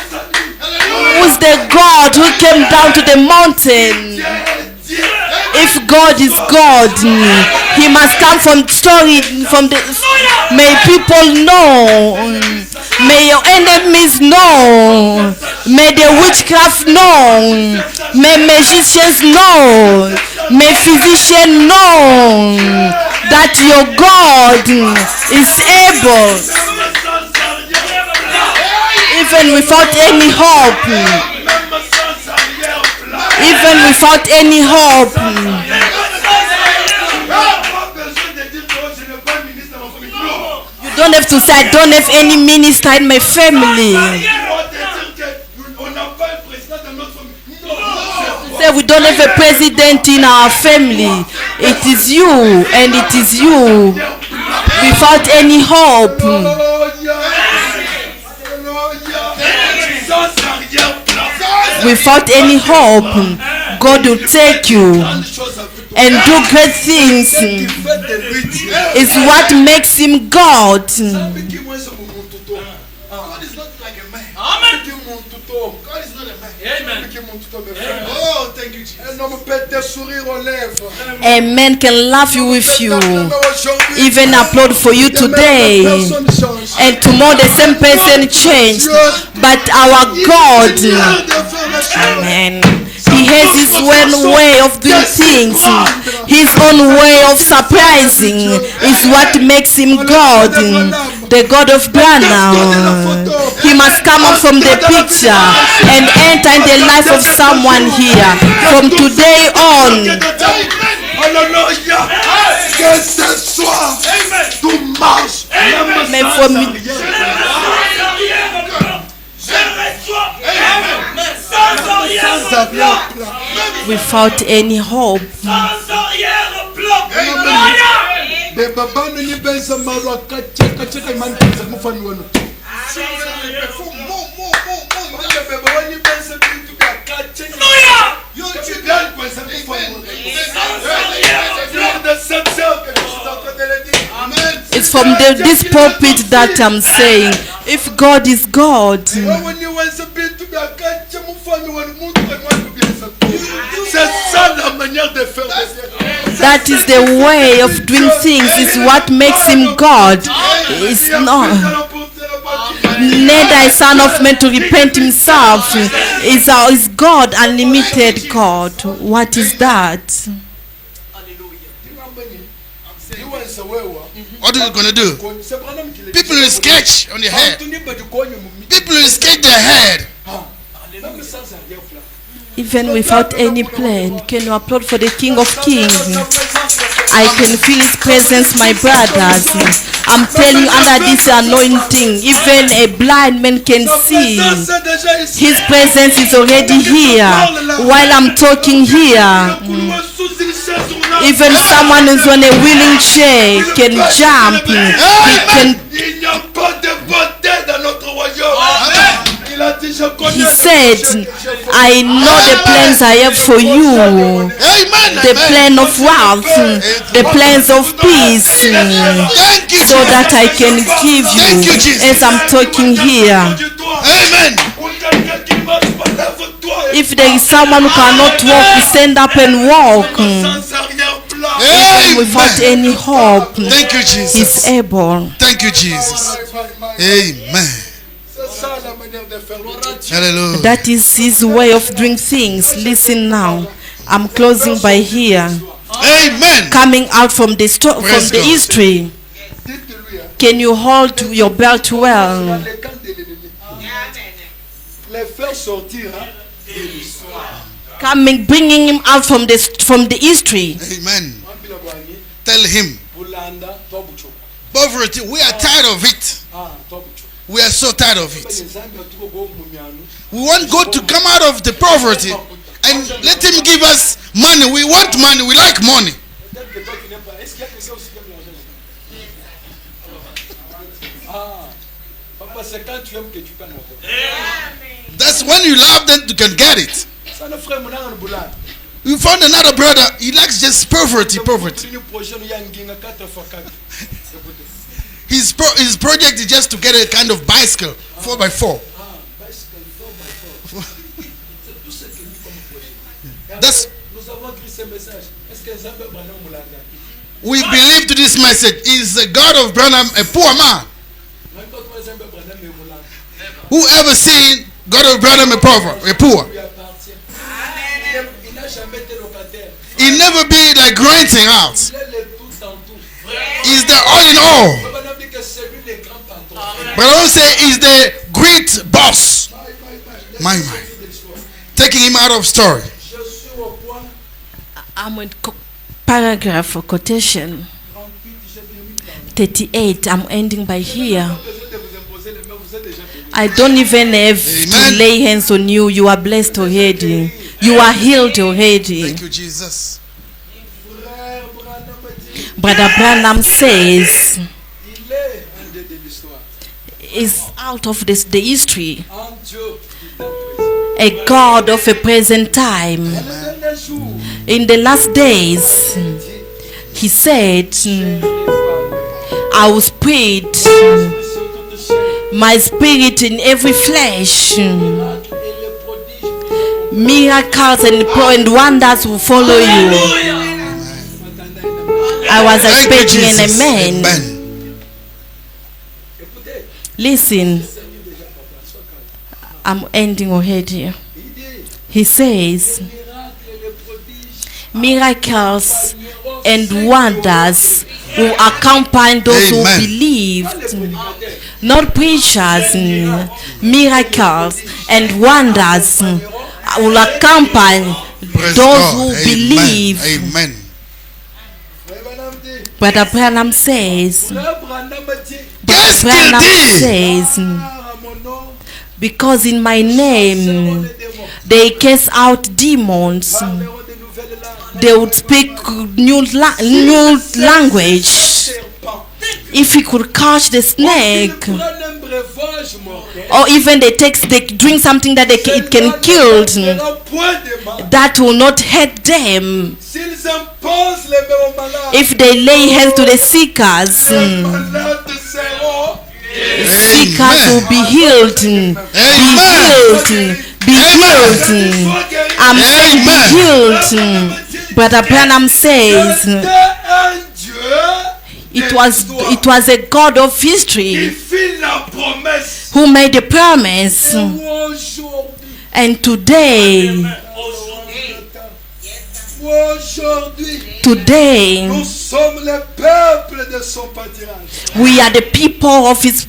Speaker 3: Who's the God who came down to the mountain? If God is God, He must come from story from the. May people know. May your enemies know. May the witchcraft know. May magicians know. May physicians know that your God is able, even without any hope. Even without any hope. You don't have to say, I don't have any minister in my family. Say, we don't have a president in our family. It is you, and it is you. Without any hope. Without any hope, God will take you and do great things. Is what makes Him God.
Speaker 1: God is not like a man. God is not a man. Oh, thank you, Jesus. Un homme peut te sourire aux lèvres.
Speaker 3: A man can love you with you. Even applaud for you today. And tomorrow the same person changed. But our God, amen, He has His own way of doing things. His own way of surprising is what makes Him God. The God of Branham. He must come out from the picture and enter in the life of someone here. From today on.
Speaker 1: Alléluia. Que ce soir, tout marche.
Speaker 3: Mais for me, without any hope. It's from this pulpit that I'm saying, if God is God, that is the way of doing things, is what makes Him God. It's not. Neither a son of man to repent himself. Is God, unlimited God. What is that?
Speaker 2: What are you going to do? People will sketch on their head. People will sketch their head.
Speaker 3: Even without any plan, can you applaud for the King of Kings? I can feel His presence, my brothers. I'm telling you, under this anointing, even a blind man can
Speaker 1: Sa
Speaker 3: see.
Speaker 1: présence est déjà ici.
Speaker 3: His presence is already here. While I'm talking here,
Speaker 1: Pour moi, sous une chaise roulante.
Speaker 3: even someone who's on a wheeling chair can jump. He can.
Speaker 1: Il n'y a pas de beauté dans notre royaume. Il a dit, je connais.
Speaker 3: He said, "I know the plans I have for you,
Speaker 2: Amen.
Speaker 3: the
Speaker 2: Amen.
Speaker 3: plan of wealth, the plans of peace,
Speaker 2: Thank you,
Speaker 3: so
Speaker 2: Jesus.
Speaker 3: that I can give
Speaker 2: Thank you,
Speaker 3: you."
Speaker 2: Jesus.
Speaker 3: As I'm talking here,
Speaker 2: Amen.
Speaker 1: Pour quelqu'un qui marche pas, lève-toi.
Speaker 3: if there is someone who cannot walk, stand up and walk.
Speaker 1: Sans arrière-plan.
Speaker 3: Even without any hope,
Speaker 2: Thank you,
Speaker 3: he's
Speaker 2: Jesus.
Speaker 3: able.
Speaker 2: Thank you, Jesus. Amen.
Speaker 1: C'est ça la manière de faire le rituel.
Speaker 2: Hallelujah.
Speaker 3: That is his way of doing things. Listen now. I'm closing by here.
Speaker 2: Amen.
Speaker 3: Coming out from the
Speaker 2: Praise God.
Speaker 3: history.
Speaker 1: Dites-lui, hein,
Speaker 3: Can you hold your belt well?
Speaker 1: les camps de l'ennemi. Les faire sortir, hein, de l'histoire.
Speaker 3: Coming, bringing him out from the history.
Speaker 2: Amen.
Speaker 1: Ambila bwanyi,
Speaker 2: Tell him,
Speaker 1: bulanda, tobuchoko.
Speaker 2: poverty, we are tired of it.
Speaker 1: Ah, tobuchoko.
Speaker 2: We are so tired of it.
Speaker 1: Nzambe atuko go munyanu.
Speaker 2: We want God to come out of the poverty and let him give us money. We want money. We like money.
Speaker 1: Peut-être que toi qui n'aimes pas. Est-ce qu'il y a quelqu'un aussi qui aime l'argent? Ah, papa, c'est quand tu aimes que tu peux en avoir.
Speaker 2: That's when you love, then you can get it.
Speaker 1: Ça ne ferait mon an bulanda.
Speaker 2: We found another brother. He likes just poverty, poverty.
Speaker 1: Une prochaine yanginga 4x4.
Speaker 2: His project is just to get a kind of bicycle, 4x4.
Speaker 1: Ah, bicycle 4x4. C'est tout ce qu'il dit comme projet.
Speaker 2: That's
Speaker 1: Nous avons écrit ce message. Est-ce que Nzambe Branham Mulanda?
Speaker 2: we believe to this message. Is the God of Branham a poor man?
Speaker 1: Même quand toi, Nzambe Branham est Mulanda,
Speaker 2: Who ever seen God of Branham a poor?
Speaker 1: lui appartient. Il n'a jamais été locataire.
Speaker 2: He never be like renting out.
Speaker 1: Il est le tout en tout.
Speaker 2: He's the all in all.
Speaker 1: Branham dit que c'est lui le grand patron.
Speaker 2: But I don't say he's the great boss. My. Taking him out of story.
Speaker 1: Je suis au point
Speaker 3: I'm with paragraph or quotation
Speaker 1: 38, j'ai terminé.
Speaker 3: 38. I'm ending by here.
Speaker 1: Pas besoin de vous imposer les mains, vous êtes déjà bénis.
Speaker 3: I don't even have to
Speaker 2: Amen.
Speaker 3: lay hands on you. You are blessed already. You are healed already.
Speaker 2: Thank you, Jesus.
Speaker 1: Frère Branham dit,
Speaker 3: Brother Branham says,
Speaker 1: il est un de l'histoire.
Speaker 3: is out of the history,
Speaker 1: En Dieu,
Speaker 3: a God of a present time.
Speaker 1: le dernier jour,
Speaker 3: In the last days, he said, I will spread
Speaker 1: sur toute chair,
Speaker 3: my spirit in every flesh.
Speaker 1: et les prodiges,
Speaker 3: Miracles and wonders will follow you. I was
Speaker 2: Thank you,
Speaker 3: expecting an
Speaker 2: Jesus.
Speaker 3: amen.
Speaker 2: Amen.
Speaker 1: écoutez,
Speaker 3: Listen,
Speaker 1: c'est lui déjà, papa, sois calme.
Speaker 3: I'm ending already.
Speaker 1: Il dit,
Speaker 3: He says,
Speaker 1: miracles et les prodiges,
Speaker 3: miracles and wonders will accompany those who
Speaker 2: Amen.
Speaker 3: believed.
Speaker 1: les prédicateurs.
Speaker 3: Not preachers. Miracles and wonders will accompany
Speaker 2: Praise
Speaker 3: those
Speaker 2: God.
Speaker 3: who
Speaker 2: Amen.
Speaker 3: believe.
Speaker 2: Amen.
Speaker 1: Frère Branham dit,
Speaker 3: Brother Branham says,
Speaker 1: Frère Branham dit,
Speaker 2: Yes,
Speaker 3: Branham
Speaker 2: still
Speaker 3: says,
Speaker 1: ah, mon nom,
Speaker 3: because in my
Speaker 1: seront
Speaker 3: name
Speaker 1: les démons,
Speaker 3: they cast out demons,
Speaker 1: parleront de nouvelles langues.
Speaker 3: they would speak new language.
Speaker 1: Serpent.
Speaker 3: If he could catch the
Speaker 1: Ils
Speaker 3: snake,
Speaker 1: prennent un breuvage mortel.
Speaker 3: or even they drink something that it can kill,
Speaker 1: Cela ne point de mal.
Speaker 3: that will not hurt them.
Speaker 1: S'ils imposent les mains aux malades,
Speaker 3: If they lay hands to the seekers,
Speaker 1: les malades seront.
Speaker 3: seekers will be healed. Be healed. Be healed. I'm saying be healed. Brother Branham says
Speaker 1: C'était un Dieu
Speaker 3: it was a God of
Speaker 1: qui
Speaker 3: history
Speaker 1: fit la promesse.
Speaker 3: who made a promise,
Speaker 1: Aujourd'hui,
Speaker 3: and today, today
Speaker 1: nous sommes le peuple de son pâturage.
Speaker 3: we are the people of his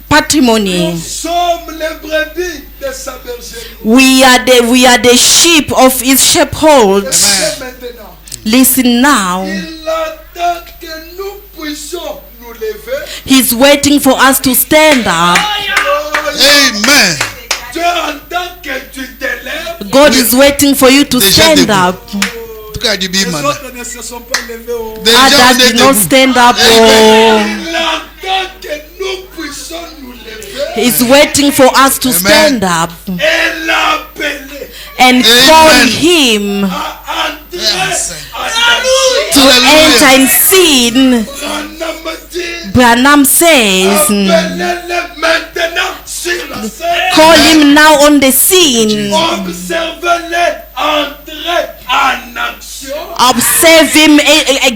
Speaker 3: patrimony.
Speaker 1: Nous sommes les brebis de sa bergerie.
Speaker 3: We are the sheep of his sheepfold.
Speaker 1: Et maintenant,
Speaker 3: Listen now.
Speaker 1: il attend que nous puissions nous lever.
Speaker 3: He's waiting for us to stand up.
Speaker 2: Amen.
Speaker 1: Dieu entend que tu te lèves.
Speaker 3: God is waiting for you to
Speaker 2: Déjà
Speaker 3: stand
Speaker 2: debout.
Speaker 3: up.
Speaker 2: En tout cas, du
Speaker 1: Les
Speaker 2: bimana.
Speaker 1: autres ne se sont pas levés.
Speaker 2: Déjà, on
Speaker 3: Others
Speaker 2: est
Speaker 3: did not
Speaker 2: debout.
Speaker 3: stand up.
Speaker 2: Amen.
Speaker 3: Oh,
Speaker 1: Il entend que nous puissions nous lever
Speaker 3: he's waiting for us to
Speaker 2: Amen.
Speaker 3: stand up
Speaker 1: et l'appeler
Speaker 3: and
Speaker 2: Amen.
Speaker 3: call him
Speaker 1: à entrer
Speaker 2: Yes.
Speaker 1: en action.
Speaker 2: Hallelujah.
Speaker 3: enter in sin.
Speaker 1: Branham dit,
Speaker 3: Branham says,
Speaker 1: appelez-le maintenant sur la scène.
Speaker 3: call him now on the scene.
Speaker 1: Observez-le entrer en action.
Speaker 3: Observe him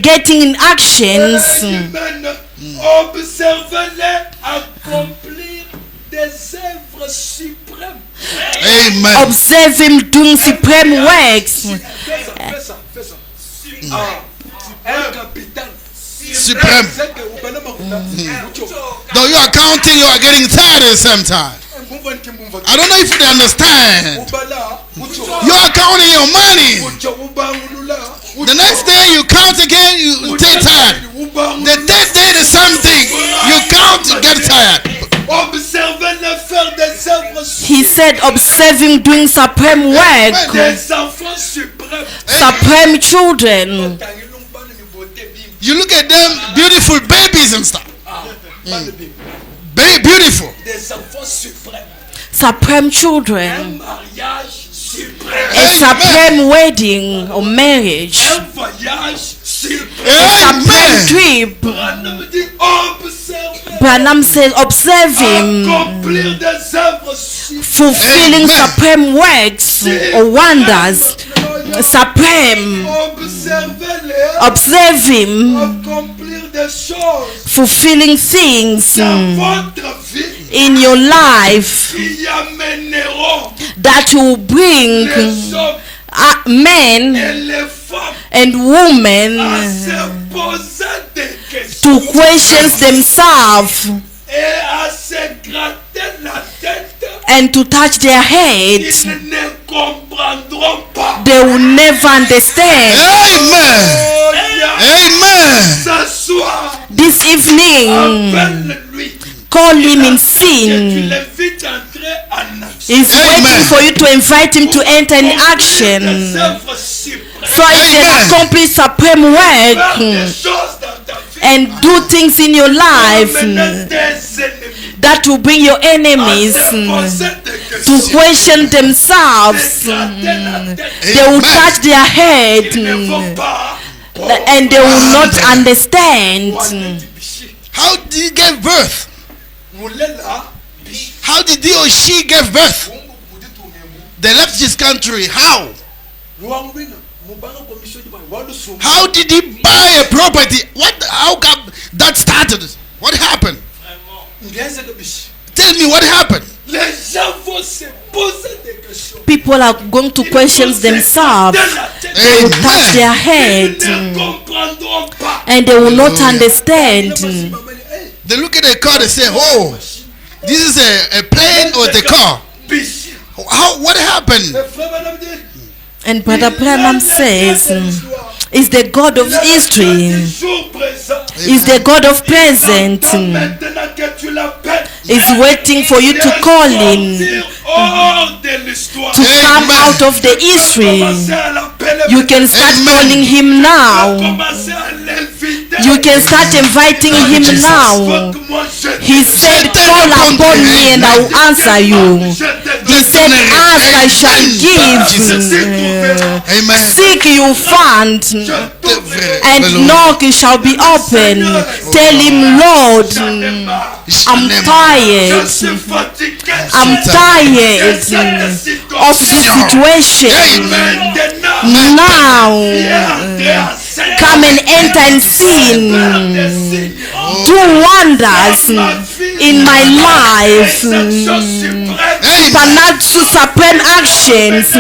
Speaker 3: getting in actions.
Speaker 1: Amen. Observez-le accomplir des œuvres suprêmes.
Speaker 2: Amen.
Speaker 3: Observe him doing supreme works.
Speaker 1: Fais ça. Un capitaine.
Speaker 2: Supreme.
Speaker 1: C'est que vous prenez mon coup.
Speaker 2: Though you are counting, you are getting tired at the same time. I don't know if you understand. You are counting your money. The next day you count again, you get tired. The third day the same thing. You count, you get tired.
Speaker 1: Observez-le faire des œuvres
Speaker 3: He said, observe him doing supreme work.
Speaker 1: des enfants suprêmes.
Speaker 3: Supreme children.
Speaker 2: You look at them, beautiful babies and stuff. Beautiful.
Speaker 1: Des enfants suprêmes.
Speaker 3: Supreme
Speaker 1: Un
Speaker 3: children.
Speaker 1: mariage suprême.
Speaker 3: A supreme wedding or marriage.
Speaker 1: Un voyage suprême.
Speaker 3: Supreme
Speaker 2: Amen.
Speaker 3: trip.
Speaker 1: Branham dit observez.
Speaker 3: Branham says, observe him
Speaker 1: Accomplir des œuvres suprêmes.
Speaker 3: fulfilling
Speaker 2: Amen.
Speaker 3: supreme works or wonders. Supreme.
Speaker 1: Observez-les
Speaker 3: Observe him
Speaker 1: accomplir des choses
Speaker 3: fulfilling things
Speaker 1: dans votre vie
Speaker 3: in your life
Speaker 1: qui amèneront
Speaker 3: that will bring
Speaker 1: les hommes
Speaker 3: men
Speaker 1: et les femmes
Speaker 3: and
Speaker 1: à
Speaker 3: women
Speaker 1: se poser des questions
Speaker 3: to question themselves
Speaker 1: et à se gratter la tête.
Speaker 3: and to touch their heads.
Speaker 1: Ils ne comprendront pas.
Speaker 3: They will never understand.
Speaker 2: Amen.
Speaker 1: Oh, viens
Speaker 2: Amen.
Speaker 1: s'asseoir.
Speaker 3: This evening,
Speaker 1: Appelle-lui.
Speaker 3: call him in
Speaker 1: Que tu
Speaker 3: sin.
Speaker 1: l'invites à entrer en action.
Speaker 3: He's
Speaker 2: Amen.
Speaker 3: waiting for you to invite him to enter in
Speaker 1: Des
Speaker 3: action
Speaker 1: œuvres suprêmes.
Speaker 3: so he can
Speaker 2: Amen.
Speaker 3: accomplish supreme
Speaker 1: Faire
Speaker 3: work
Speaker 1: des choses dans ta vie.
Speaker 3: and do things in your life
Speaker 1: Amener tes ennemis.
Speaker 3: that will bring your enemies
Speaker 1: À se poser des
Speaker 3: to
Speaker 1: questions.
Speaker 3: question themselves.
Speaker 1: Gratter la tête.
Speaker 3: They will
Speaker 2: Amen.
Speaker 3: touch their head
Speaker 1: Ils ne vont pas.
Speaker 3: and they will not understand.
Speaker 2: How did he give birth?
Speaker 1: Moulela.
Speaker 2: How did he or she give birth? They left his country. How? How did he buy a property? How come that started? What happened? Tell me what happened.
Speaker 1: Les gens vont se poser des questions.
Speaker 3: People are going to question themselves. They will touch their head
Speaker 1: Ils ne comprendront pas.
Speaker 3: and they will not understand.
Speaker 2: They look at the car. They say, "Oh, this is a plane or the car."
Speaker 1: Bichi.
Speaker 2: What happened?
Speaker 1: Le frère Branham dit,
Speaker 3: And Brother Branham says, is the God of history,
Speaker 1: jour présent.
Speaker 3: is the God of present,
Speaker 1: Maintenant que tu l'appelles,
Speaker 3: is waiting for you to call him,
Speaker 1: sortir hors de l'histoire.
Speaker 3: to come
Speaker 2: Amen.
Speaker 3: out of the history.
Speaker 1: Commencez à l'appeler.
Speaker 3: You can start
Speaker 2: Amen.
Speaker 3: calling him now.
Speaker 1: Commencez à l'inviter.
Speaker 3: You can start inviting him
Speaker 2: Jesus.
Speaker 3: now.
Speaker 1: Faut que moi je
Speaker 3: He said, call upon me and I will answer you. He said, ask, I shall give.
Speaker 2: Amen.
Speaker 3: Seek, you find. And knock, it shall be open. Tell him, Lord, I'm tired. I'm tired of this situation. Now, come and enter and sin. Do wonders in my life. Supernatural supreme actions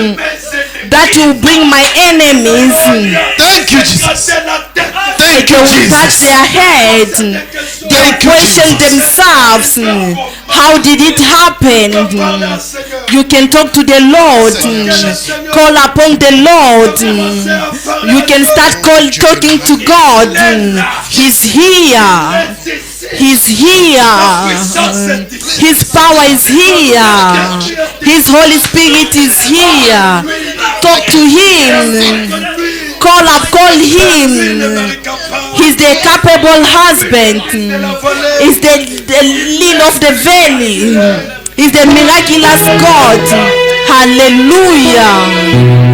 Speaker 3: that will bring my enemies.
Speaker 2: Thank you, Jesus. Thank
Speaker 3: They
Speaker 2: you,
Speaker 3: will touch
Speaker 2: Jesus.
Speaker 3: their head. They will question themselves. How did it happen? You can talk to the Lord. Call upon the Lord. You can start talking to God. He's here. He's here. His power is here. His Holy Spirit is here. Talk to him. Call him. He's the capable husband. He's the lily of the valley. He's the miraculous God. Hallelujah.